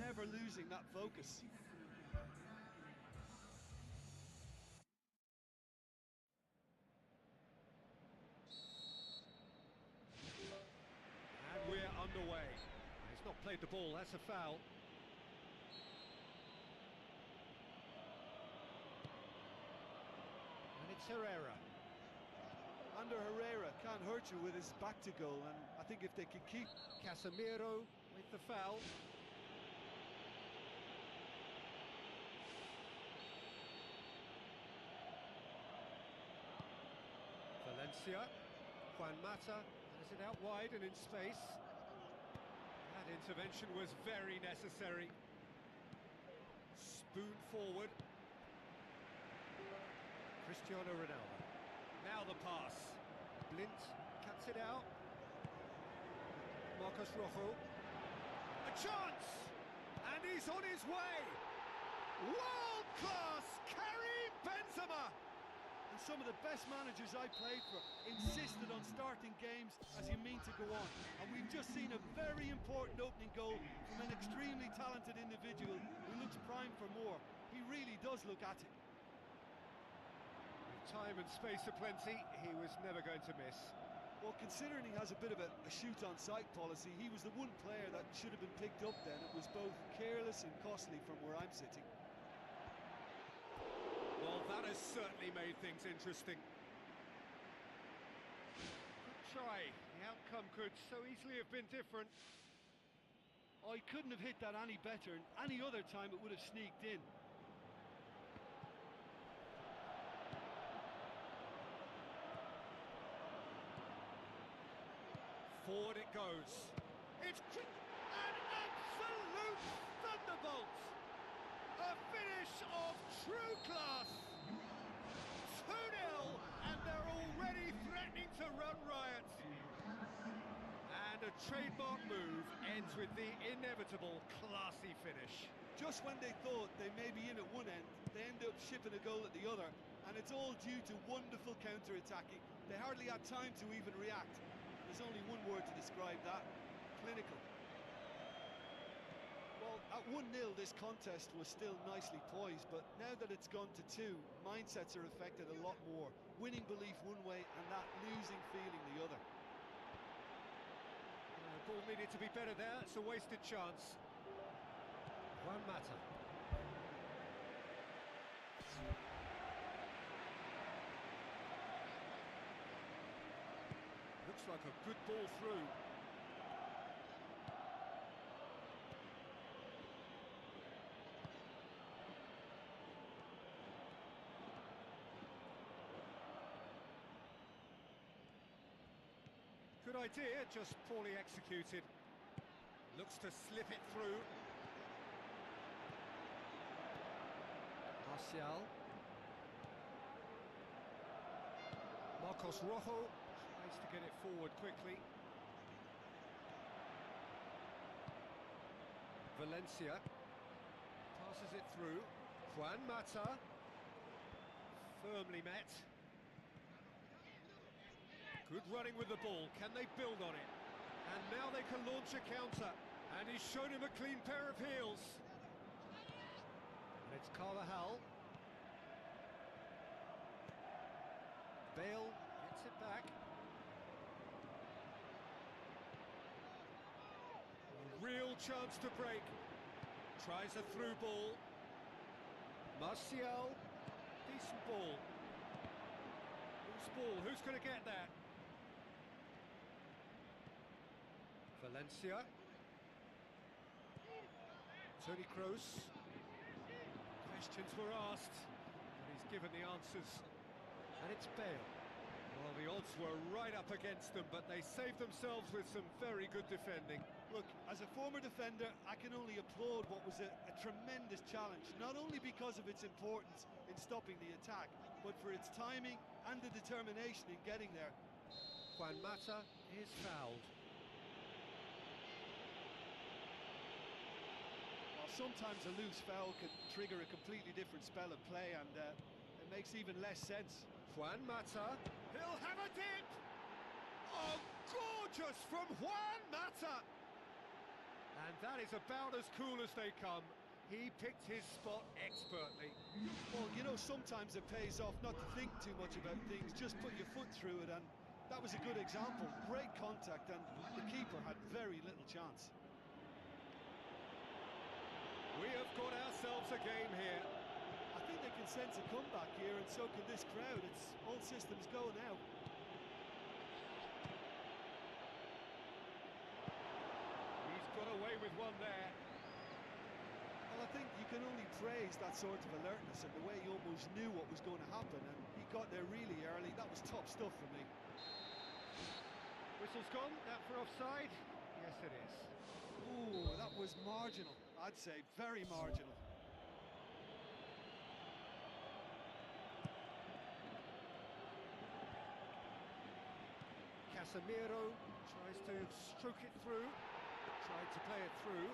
never losing that focus. And we're underway. He's not played the ball, that's a foul. Herrera. Ander Herrera can't hurt you with his back to goal, and I think if they could keep... Casemiro with the foul. Valencia. Juan Mata has it out wide and in space. That intervention was very necessary. Spoon forward. Cristiano Ronaldo. Now the pass. Blint cuts it out. Marcos Rojo. A chance! And he's on his way! World class! Karim Benzema! And some of the best managers I played for insisted on starting games as you mean to go on. And we've just seen a very important opening goal from an extremely talented individual who looks primed for more. He really does look at it. Time and space aplenty, he was never going to miss. Well, considering he has a bit of a shoot-on-sight policy, he was the one player that should have been picked up then. It was both careless and costly from where I'm sitting. Well, that has certainly made things interesting. Good try. The outcome could so easily have been different. I couldn't have hit that any better, and any other time it would have sneaked in. Forward it goes. It's an absolute thunderbolt. A finish of true class. 2-0, and they're already threatening to run riot. And a trademark move ends with the inevitable classy finish. Just when they thought they may be in at one end, they end up shipping a goal at the other, and it's all due to wonderful counter-attacking. They hardly had time to even react. There's only one word to describe that: clinical. Well, at 1-0 this contest was still nicely poised, but now that it's gone to 2, mindsets are affected a lot more. Winning belief one way and that losing feeling the other. The ball needed to be better there, it's a wasted chance. Juan Mata. Looks like a good ball through. Good idea, just poorly executed. Looks to slip it through. Martial. Marcos Rojo tries to get it forward quickly. Valencia passes it through. Juan Mata. Firmly met. Good running with the ball. Can they build on it? And now they can launch a counter. And he's shown him a clean pair of heels. And it's Carvajal. Bale gets it back. A real chance to break. Tries a through ball. Martial. Decent ball. Who's ball? Who's going to get that? Valencia. Toni Kroos. Questions were asked, and he's given the answers. And it's Bale. Well, the odds were right up against them, but they saved themselves with some very good defending. Look, as a former defender, I can only applaud what was a tremendous challenge, not only because of its importance in stopping the attack, but for its timing and the determination in getting there. Juan Mata is fouled. Sometimes a loose foul can trigger a completely different spell of play, and it makes even less sense. Juan Mata, he'll have a dip! Oh, gorgeous from Juan Mata! And that is about as cool as they come. He picked his spot expertly. Well, you know, sometimes it pays off not to think too much about things, just put your foot through it, and that was a good example. Great contact, and the keeper had very little chance. We have got ourselves a game here. I think they can sense a comeback here, and so can this crowd. It's all systems go now. He's got away with one there. Well, I think you can only praise that sort of alertness and the way he almost knew what was going to happen, and he got there really early. That was top stuff for me. Whistle's gone, that for offside? Yes, it is. Ooh, that was marginal. I'd say very marginal. Casemiro tries to stroke it through, tried to play it through.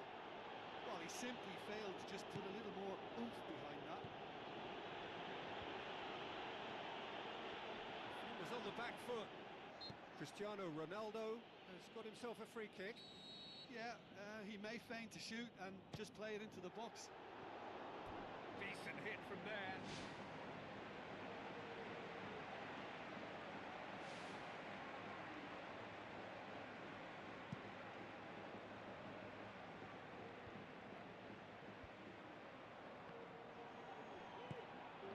Well, he simply failed to just put a little more oomph behind that. He was on the back foot. Cristiano Ronaldo has got himself a free kick. Yeah, he may feign to shoot and just play it into the box. Decent hit from there.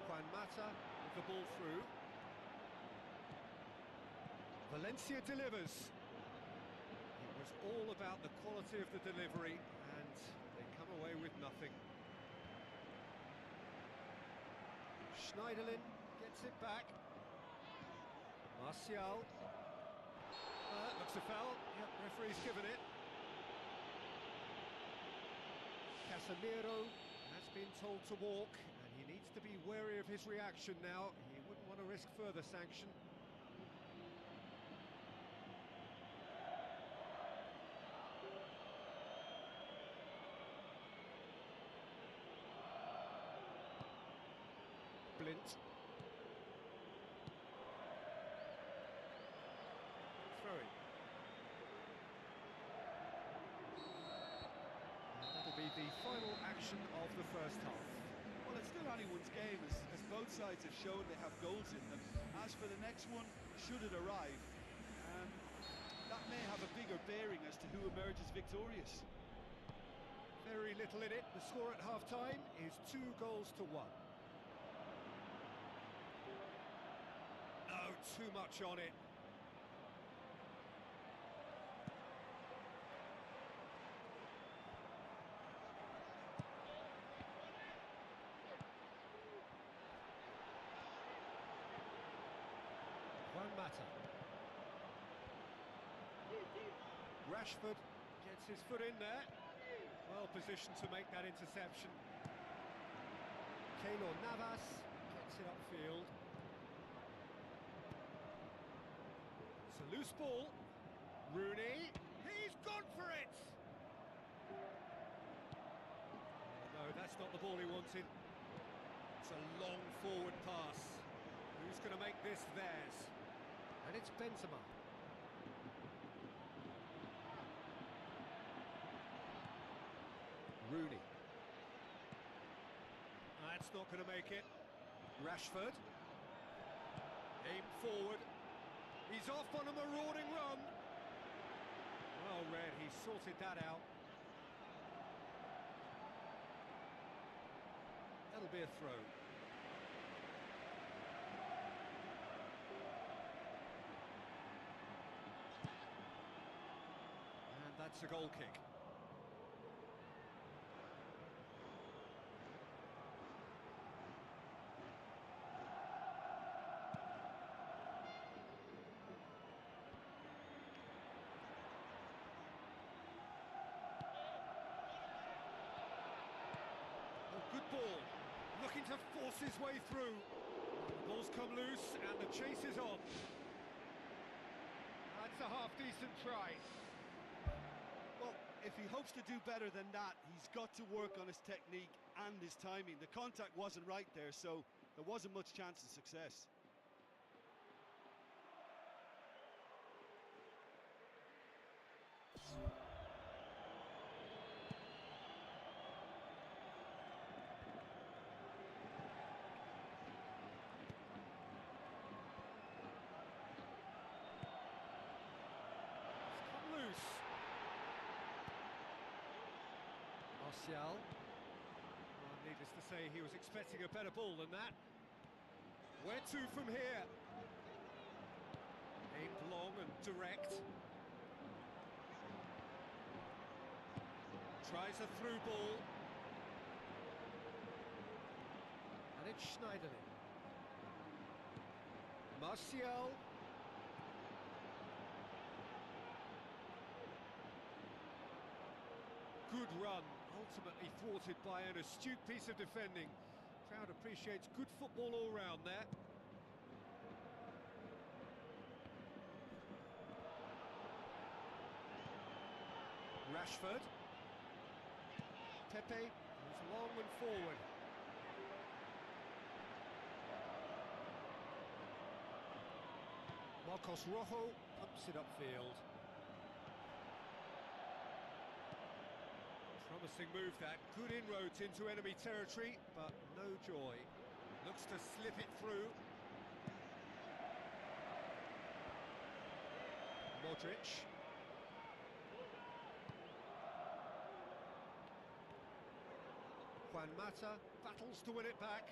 Juan Mata with the ball through. Valencia delivers. It was all about the quality of the delivery, and they come away with nothing. Schneiderlin gets it back. Martial. Looks a foul. Yep, referee's given it. Casemiro has been told to walk, and he needs to be wary of his reaction now. He wouldn't want to risk further sanction. Blint. Throwing. And that'll be the final action of the first half. Well, it's still anyone's game, as both sides have shown they have goals in them. As for the next one, should it arrive, that may have a bigger bearing as to who emerges victorious. Very little in it. The score at half-time is 2-1. No, too much on it. Mata. Rashford gets his foot in there. Well positioned to make that interception. Keylor Navas gets it upfield. It's a loose ball. Rooney, he's gone for it! No, that's not the ball he wanted. It's a long forward pass. Who's going to make this theirs? And it's Benzema. Rooney. That's not going to make it. Rashford. Aim forward. He's off on a marauding run. Well read, he sorted that out. That'll be a throw. And that's a goal kick. Good ball, looking to force his way through. The ball's come loose and the chase is on. That's a half-decent try. Well, if he hopes to do better than that, he's got to work on his technique and his timing. The contact wasn't right there, so there wasn't much chance of success. Martial. Well, needless to say, he was expecting a better ball than that. Where to from here? Aimed long and direct. Tries a through ball. And it's Schneiderlin. Martial. Good run, ultimately thwarted by an astute piece of defending. Crowd appreciates good football all round there. Rashford. Pepe moves long and forward. Marcos Rojo pumps it upfield. Promising move that, good inroads into enemy territory, but no joy. Looks to slip it through. Modric. Juan Mata battles to win it back.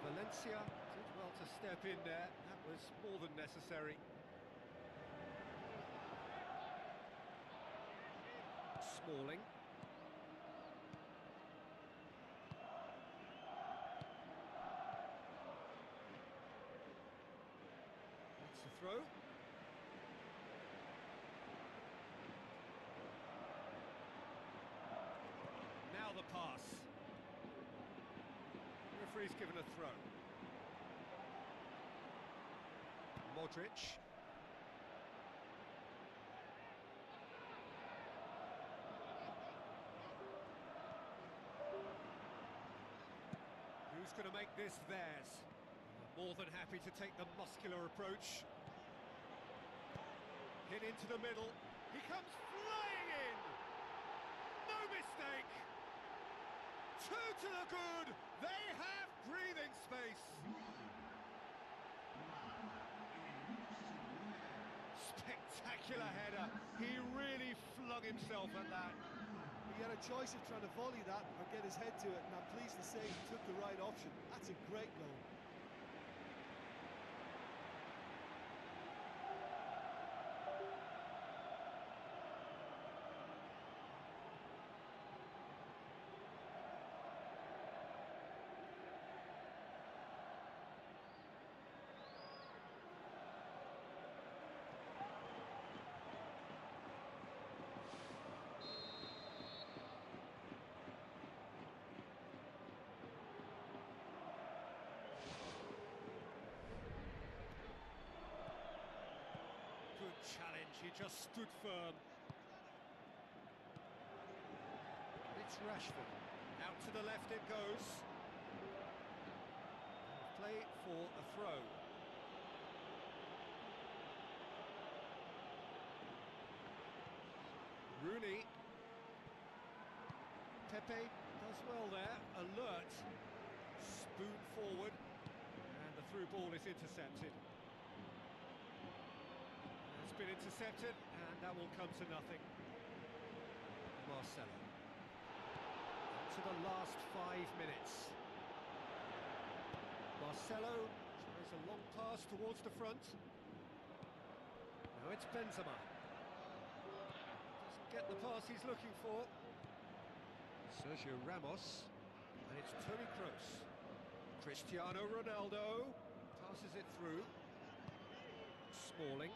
Valencia did well to step in there, that was more than necessary. Smalling. That's the throw. Now the pass. The referee's given a throw. Modric. Who's going to make this theirs? More than happy to take the muscular approach. Hit into the middle. He comes flying in! No mistake! Two to the good! They have breathing space! Spectacular header. He really flung himself at that. He had a choice of trying to volley that or get his head to it, and I'm pleased to say he took the right option. That's a great goal. just stood firm. It's Rashford. Out to the left it goes. Play for a throw. Rooney. Pepe does well there. Alert. Spoon forward. And the through ball is intercepted. It's been intercepted, and that will come to nothing. Marcelo. To the last 5 minutes. Marcelo tries a long pass towards the front. Now it's Benzema. Doesn't get the pass he's looking for. Sergio Ramos. And it's Toni Kroos. Cristiano Ronaldo passes it through. Smalling.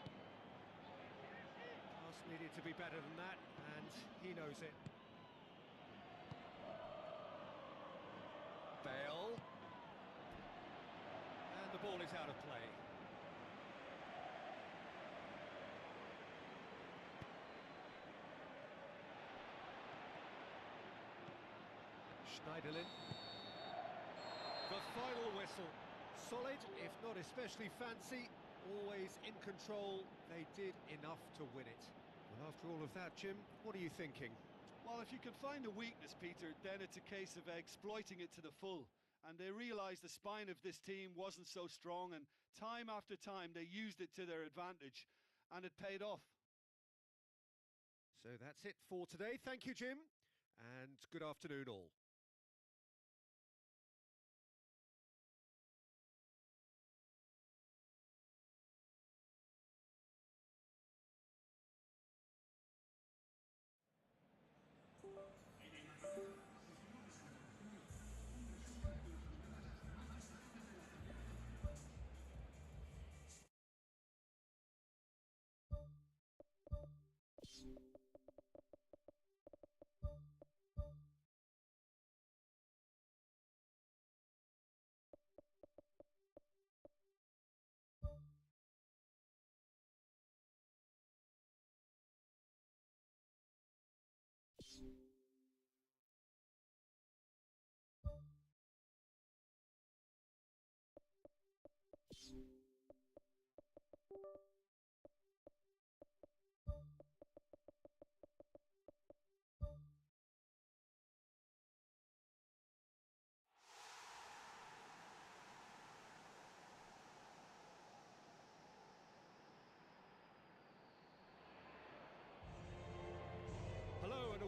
Pass needed to be better than that, and he knows it. Bale. And the ball is out of play. Schneiderlin. The final whistle. Solid, if not especially fancy. Always in control. They did enough to win it. Well, after all of that, Jim, what are you thinking? Well, if you can find a weakness, Peter, then it's a case of exploiting it to the full. And they realised the spine of this team wasn't so strong, and time after time they used it to their advantage, and it paid off. So that's it for today. Thank you, Jim, and good afternoon all.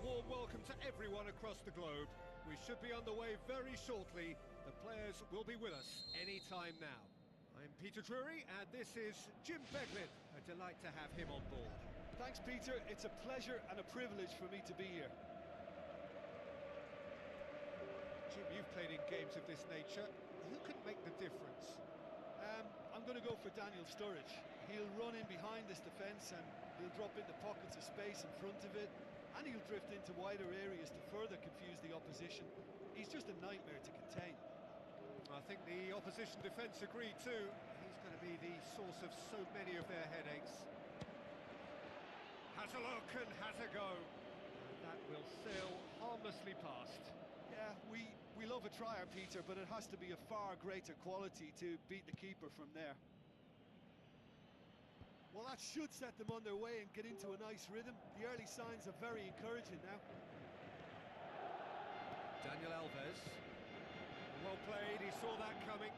Warm welcome to everyone across the globe. We should be underway very shortly. The players will be with us any time now. I'm Peter Drury, and this is Jim Beglin. A delight to have him on board. Thanks, Peter. It's a pleasure and a privilege for me to be here. Jim, you've played in games of this nature. Who could make the difference? I'm going to go for Daniel Sturridge. He'll run in behind this defence and he'll drop into pockets of space in front of it. And he'll drift into wider areas to further confuse the opposition. He's just a nightmare to contain. I think the opposition defence agreed too. He's going to be the source of so many of their headaches. Has a look and has a go. And that will sail harmlessly past. Yeah, we love a trier, Peter, but it has to be a far greater quality to beat the keeper from there. Well, that should set them on their way and get into a nice rhythm. The early signs are very encouraging now. Daniel Alves. Well played, he saw that coming.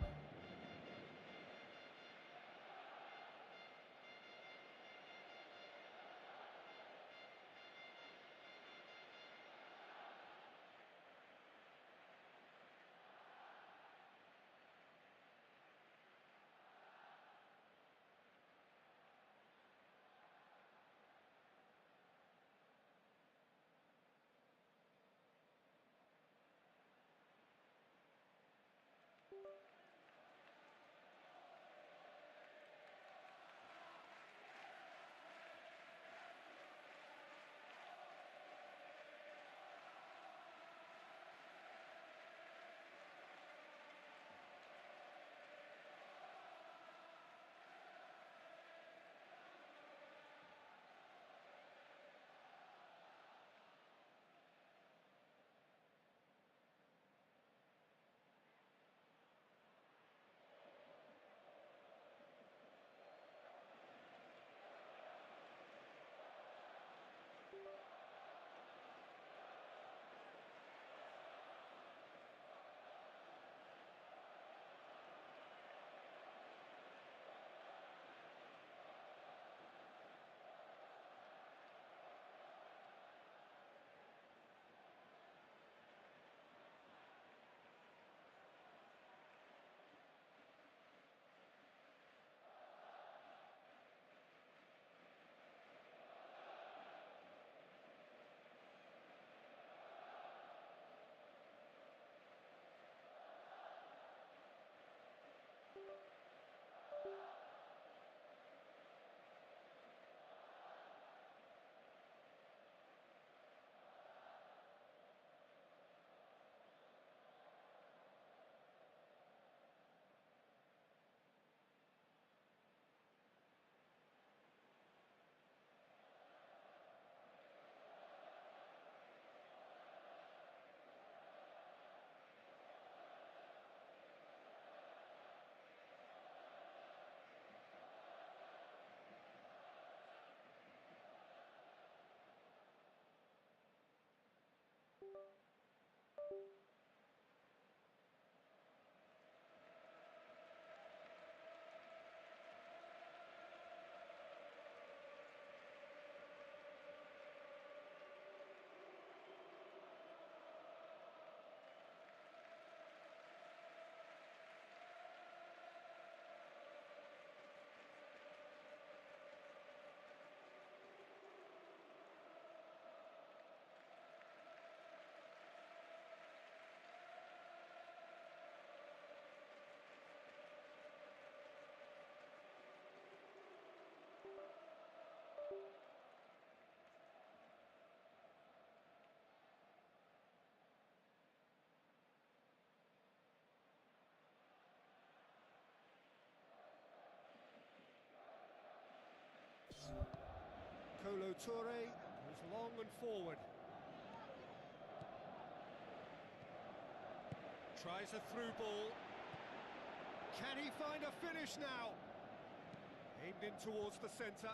Kolo Toure goes long and forward. Tries a through ball. Can he find a finish now? Aimed in towards the centre.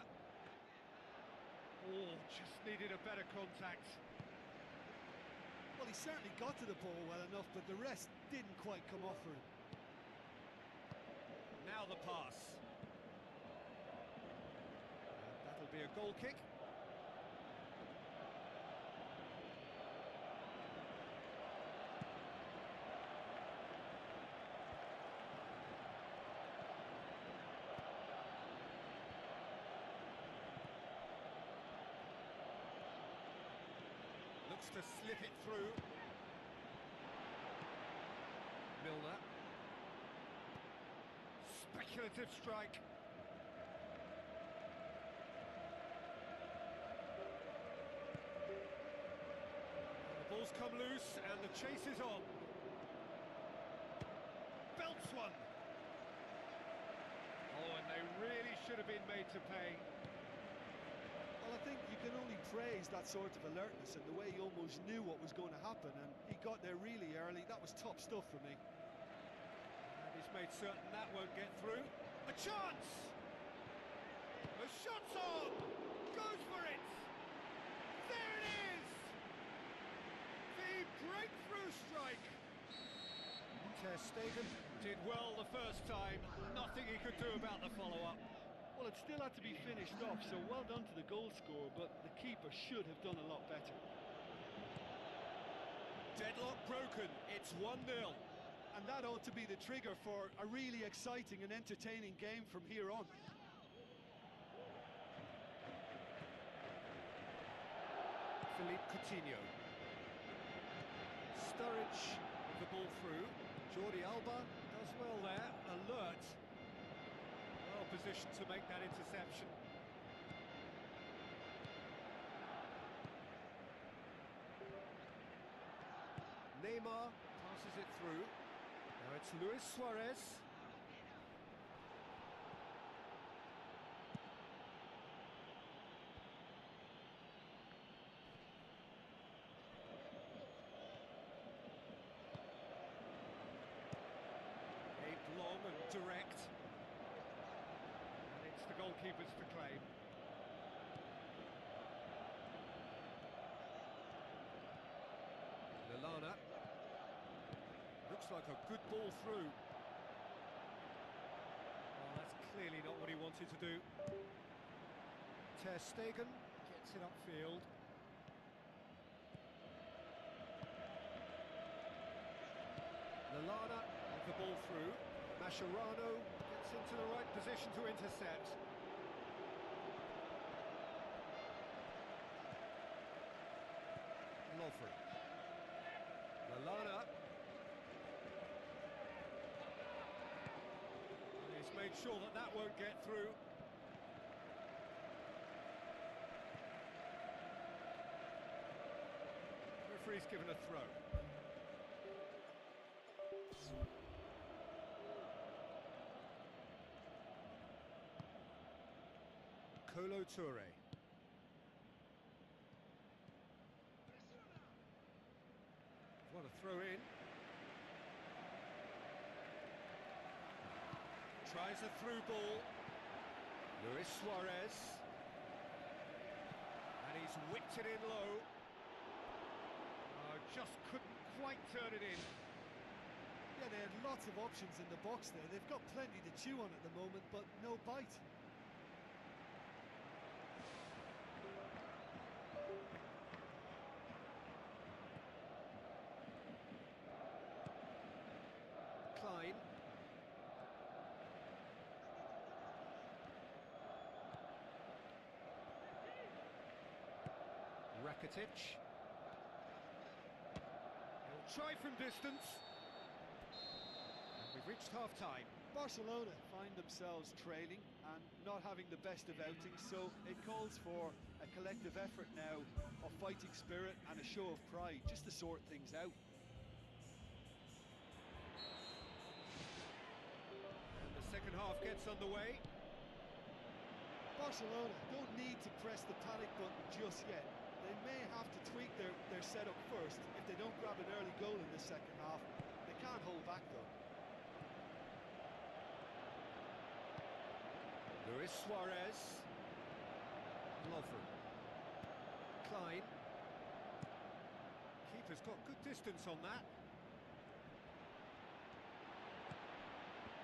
Oh, just needed a better contact. Well, he certainly got to the ball well enough, but the rest didn't quite come off for him. Now the pass. And that'll be a goal kick. Looks to slip it through. Milner. Speculative strike. The ball's come loose and the chase is on. Belts one. Oh, and they really should have been made to pay. Well, I think you can only praise that sort of alertness and the way he almost knew what was going to happen, and he got there really early. That was top stuff for me. And he's made certain that won't get through. A chance! The shot's on! Goes for it! There it is! The breakthrough strike! Ter Stegen did well the first time. Nothing he could do about the follow-up. Well, it still had to be finished off, so well done to the goal scorer, but the keeper should have done a lot better. Deadlock broken, it's 1-0. And that ought to be the trigger for a really exciting and entertaining game from here on. Philippe Coutinho. Sturridge with the ball through. Jordi Alba does well there, alert. Well positioned to make that interception. Neymar passes it through. Now it's Luis Suarez. Aimed long and direct. And it's the goalkeepers to claim. Lallana. Looks like a good ball through. Oh, that's clearly not what he wanted to do. Ter Stegen gets it upfield. Lallana with the ball through. Mascherano gets into the right position to intercept. Lovren. Lallana. He's made sure that that won't get through. Referee's given a throw. Kolo Toure. What a throw in. Tries a through ball. Luis Suarez. And he's whipped it in low. Oh, just couldn't quite turn it in. Yeah, they had lots of options in the box there. They've got plenty to chew on at the moment, but no bite. Klein. Rakitic. He'll try from distance. And we've reached half-time. Barcelona find themselves trailing and not having the best of outings, so it calls for a collective effort now of fighting spirit and a show of pride, just to sort things out. And the second half gets underway. Barcelona don't need to press the panic button just yet. They may have to tweak their setup first if they don't grab an early goal in the second half. They can't hold back though. Luis Suarez. Lovren. Klein. Keeper's got good distance on that.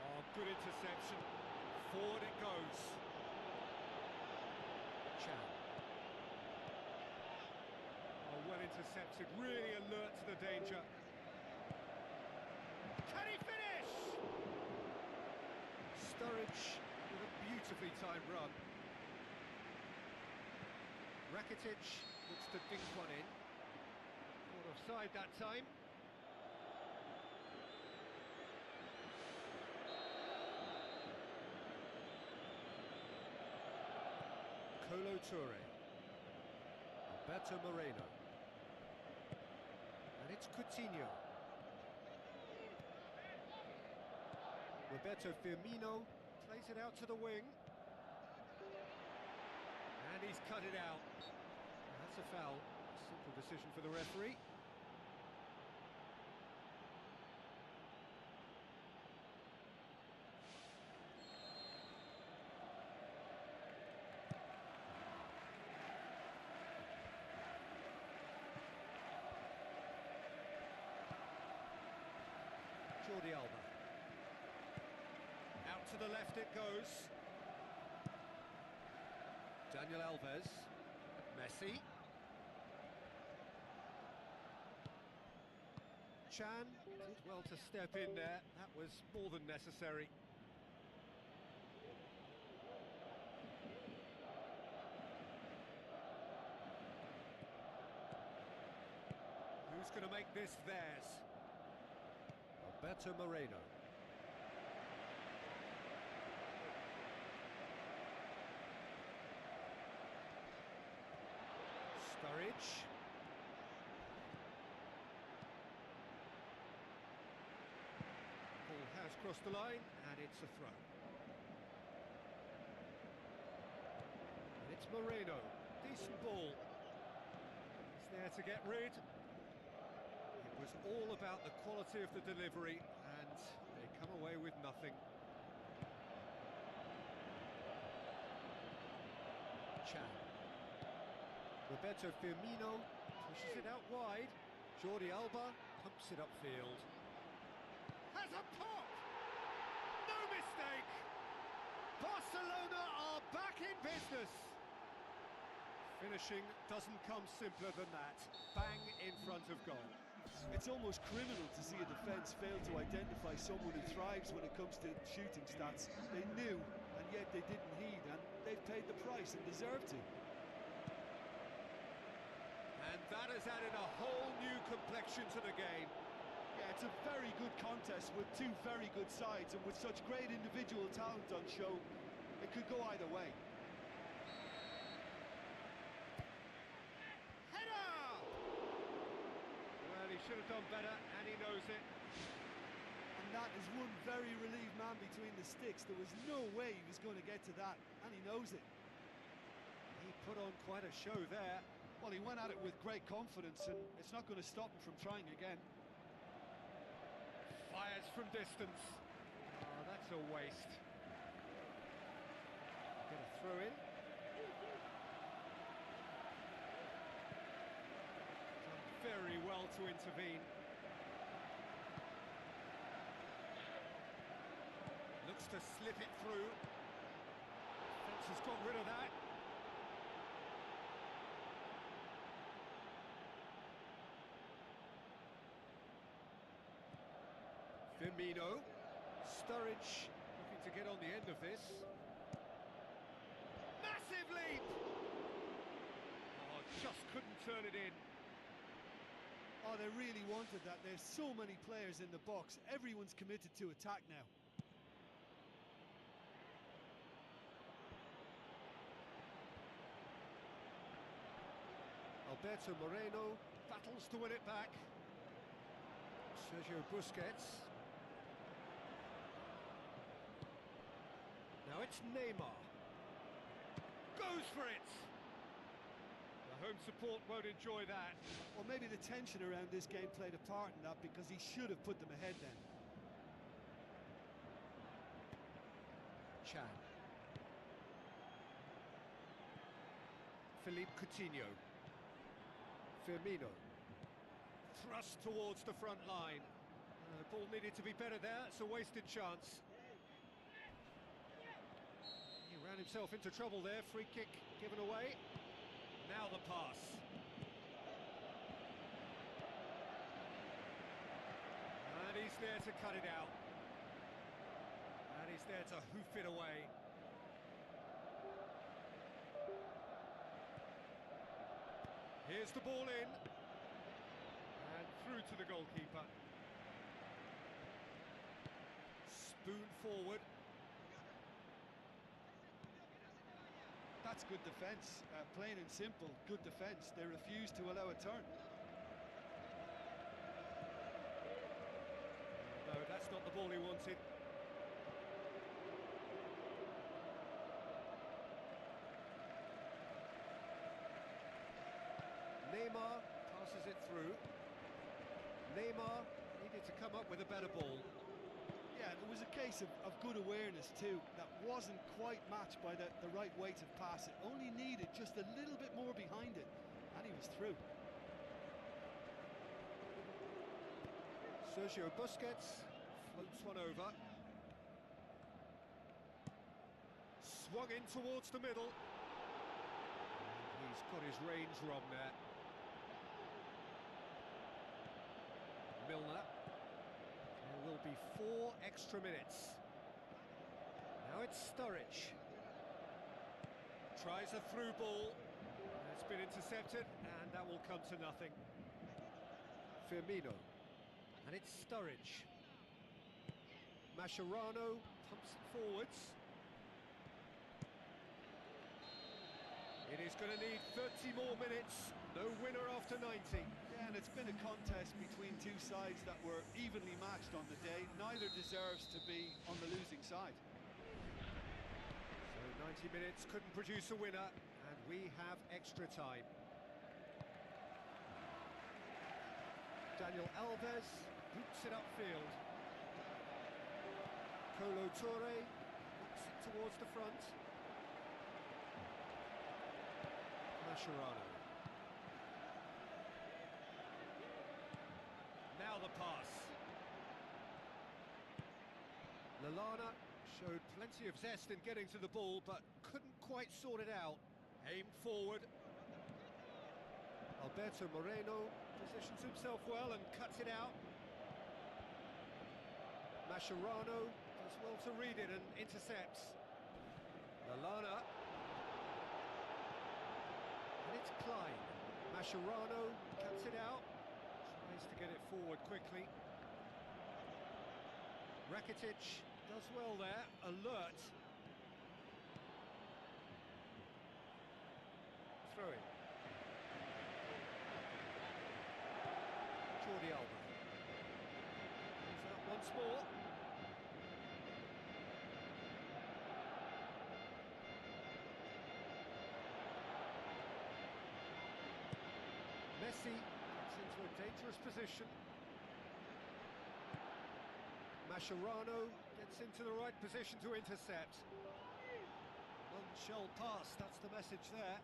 Oh, good interception. Forward it goes. Chan. Oh, well intercepted. Really alert to the danger. Can he finish? Sturridge with a beautifully timed run. Rakitic looks to dink one in. Caught offside that time. Kolo Touré. Alberto Moreno. And it's Coutinho. Roberto Firmino plays it out to the wing. And he's cut it out. That's a foul. Simple decision for the referee. Jordi Alba. Out to the left it goes. Daniel Alves. Messi. Chan did well to step in there. That was more than necessary. Who's going to make this theirs? Alberto Moreno. Sturridge. Ball has crossed the line, and it's a throw. And it's Moreno. Decent ball. He's there to get rid. It was all about the quality of the delivery, and they come away with nothing. Chan. Roberto Firmino pushes it out wide. Jordi Alba pumps it upfield. Has a pop! No mistake! Barcelona are back in business! Finishing doesn't come simpler than that. Bang in front of goal. It's almost criminal to see a defence fail to identify someone who thrives when it comes to shooting stats. They knew, and yet they didn't heed, and they've paid the price and deserve to. And that has added a whole new complexion to the game. Yeah, it's a very good contest with two very good sides, and with such great individual talent on show, it could go either way. Should have done better, and he knows it. And that is one very relieved man between the sticks. There was no way he was going to get to that, and he knows it. He put on quite a show there. Well, he went at it with great confidence, and it's not going to stop him from trying again. Fires from distance. Oh, that's a waste. Get a throw in. Very well to intervene. Looks to slip it through. Fence has got rid of that. Firmino. Sturridge looking to get on the end of this. Massive leap! Oh, just couldn't turn it in. Oh, they really wanted that. There's so many players in the box. Everyone's committed to attack now. Alberto Moreno battles to win it back. Sergio Busquets. Now it's Neymar. goes for it. The home support won't enjoy that. Well, maybe the tension around this game played a part in that, because he should have put them ahead then. Chan. Philippe Coutinho. Firmino. Thrust towards the front line. The ball needed to be better there. It's a wasted chance. He ran himself into trouble there. Free kick given away. Now the pass. And he's there to cut it out. And he's there to hoof it away. Here's the ball in. And through to the goalkeeper. Spoon forward. That's good defence, plain and simple, good defence. They refuse to allow a turn. No, that's not the ball he wanted. Neymar passes it through. Neymar needed to come up with a better ball. Yeah, it was a case of good awareness too. That wasn't quite matched by the right weight of pass. It only needed just a little bit more behind it, and he was through. Sergio Busquets floats one over. Swung in towards the middle. He's got his range wrong there. Milner. There will be 4 extra minutes. Now it's Sturridge. Tries a through ball. It's been intercepted, and that will come to nothing. Firmino. And it's Sturridge. Mascherano pumps it forwards. It is going to need 30 more minutes. No winner after 90. Yeah, and it's been a contest between two sides that were evenly matched on the day. Neither deserves to be on the losing side. So 90 minutes couldn't produce a winner, and we have extra time. Daniel Alves boots it upfield. Kolo Touré boots it towards the front. Mascherano. Now the pass. Lallana showed plenty of zest in getting to the ball, but couldn't quite sort it out. Aimed forward. Alberto Moreno positions himself well and cuts it out. Mascherano does well to read it and intercepts. Lallana. And it's Klein. Mascherano cuts it out. Tries to get it forward quickly. Rakitic does well there. Alert. Throw in. Jordi Alba. Comes out once more. Messi gets into a dangerous position. Mascherano gets into the right position to intercept. None-shell pass, that's the message there.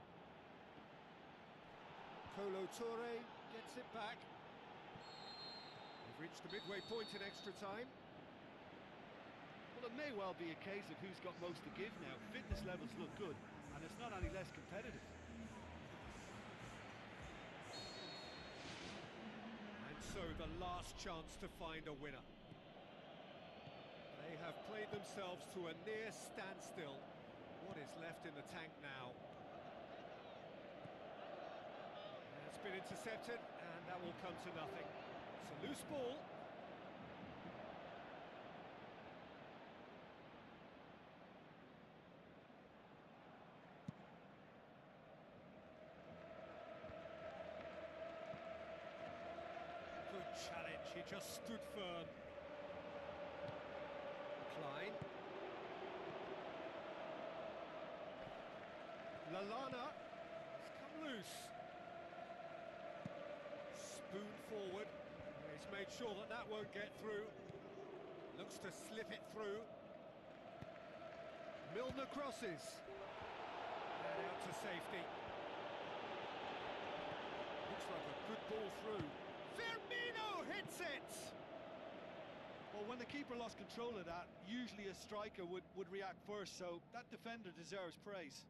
Kolo Touré gets it back. We've reached the midway point in extra time. Well, it may well be a case of who's got most to give now. Fitness levels look good, and it's not any less competitive. And so the last chance to find a winner. They have played themselves to a near standstill. What is left in the tank now? It's been intercepted, and that will come to nothing. It's a loose ball. Good challenge, he just stood firm. Klein. Lallana has come loose. Spoon forward. He's made sure that that won't get through. Looks to slip it through. Milner crosses. And out to safety. Looks like a good ball through. Firmino hits it! Well, when the keeper lost control of that, usually a striker would react first, so that defender deserves praise.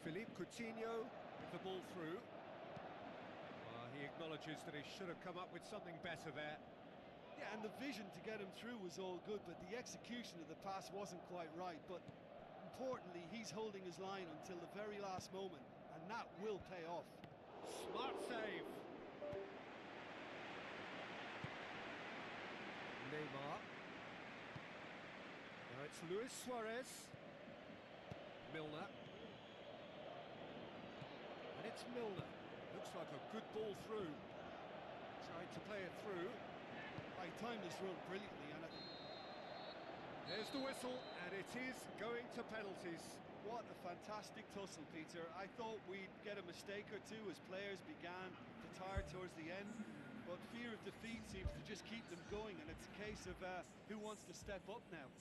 Philippe Coutinho with the ball through. He acknowledges that he should have come up with something better there. Yeah, and the vision to get him through was all good, but the execution of the pass wasn't quite right. But importantly, he's holding his line until the very last moment, and that will pay off. Smart save. Neymar. Now it's Luis Suarez. Milner. And it's Milner. Looks like a good ball through. Tried to play it through. I timed this run brilliantly, and there's the whistle, and it is going to penalties. What a fantastic tussle, Peter. I thought we'd get a mistake or two as players began to tire towards the end, but fear of defeat seems to just keep them going, and it's a case of who wants to step up now.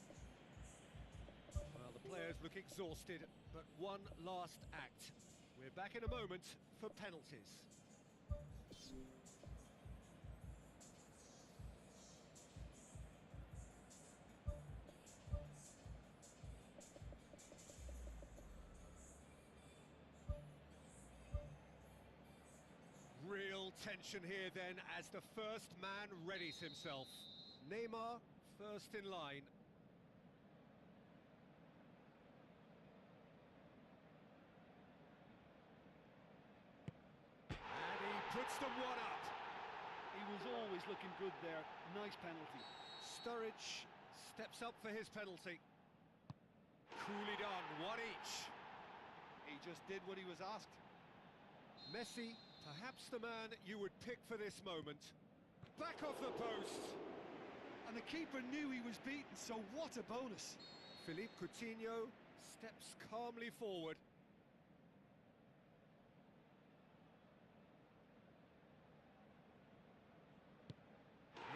Well, the players look exhausted, but one last act. We're back in a moment for penalties. Real tension here then as the first man readies himself. Neymar first in line. And he puts them one up. He was always looking good there. Nice penalty. Sturridge steps up for his penalty. Coolly done, one each. He just did what he was asked. Messi, perhaps the man you would pick for this moment. Back off the post. And the keeper knew he was beaten, so what a bonus. Philippe Coutinho steps calmly forward.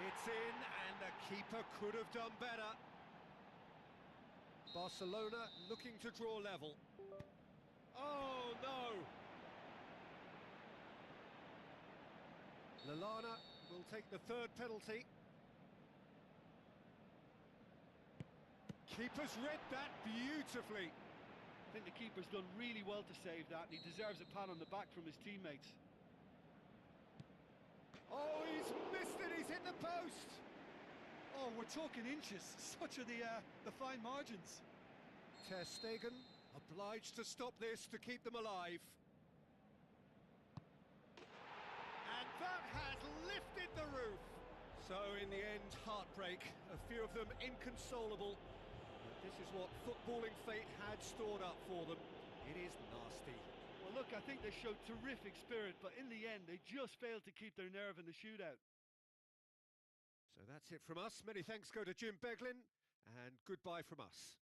It's in, and the keeper could have done better. Barcelona looking to draw level. Oh, no! Lallana will take the third penalty. Keeper's read that beautifully. I think the keeper's done really well to save that, and he deserves a pat on the back from his teammates. Oh, he's missed it, he's hit the post! Oh, we're talking inches. Such are the fine margins. Ter Stegen obliged to stop this to keep them alive. And that has lifted the roof. So in the end, heartbreak. A few of them inconsolable. But this is what footballing fate had stored up for them. It is nasty. Well, look, I think they showed terrific spirit, but in the end, they just failed to keep their nerve in the shootout. So that's it from us. Many thanks go to Jim Beglin, and goodbye from us.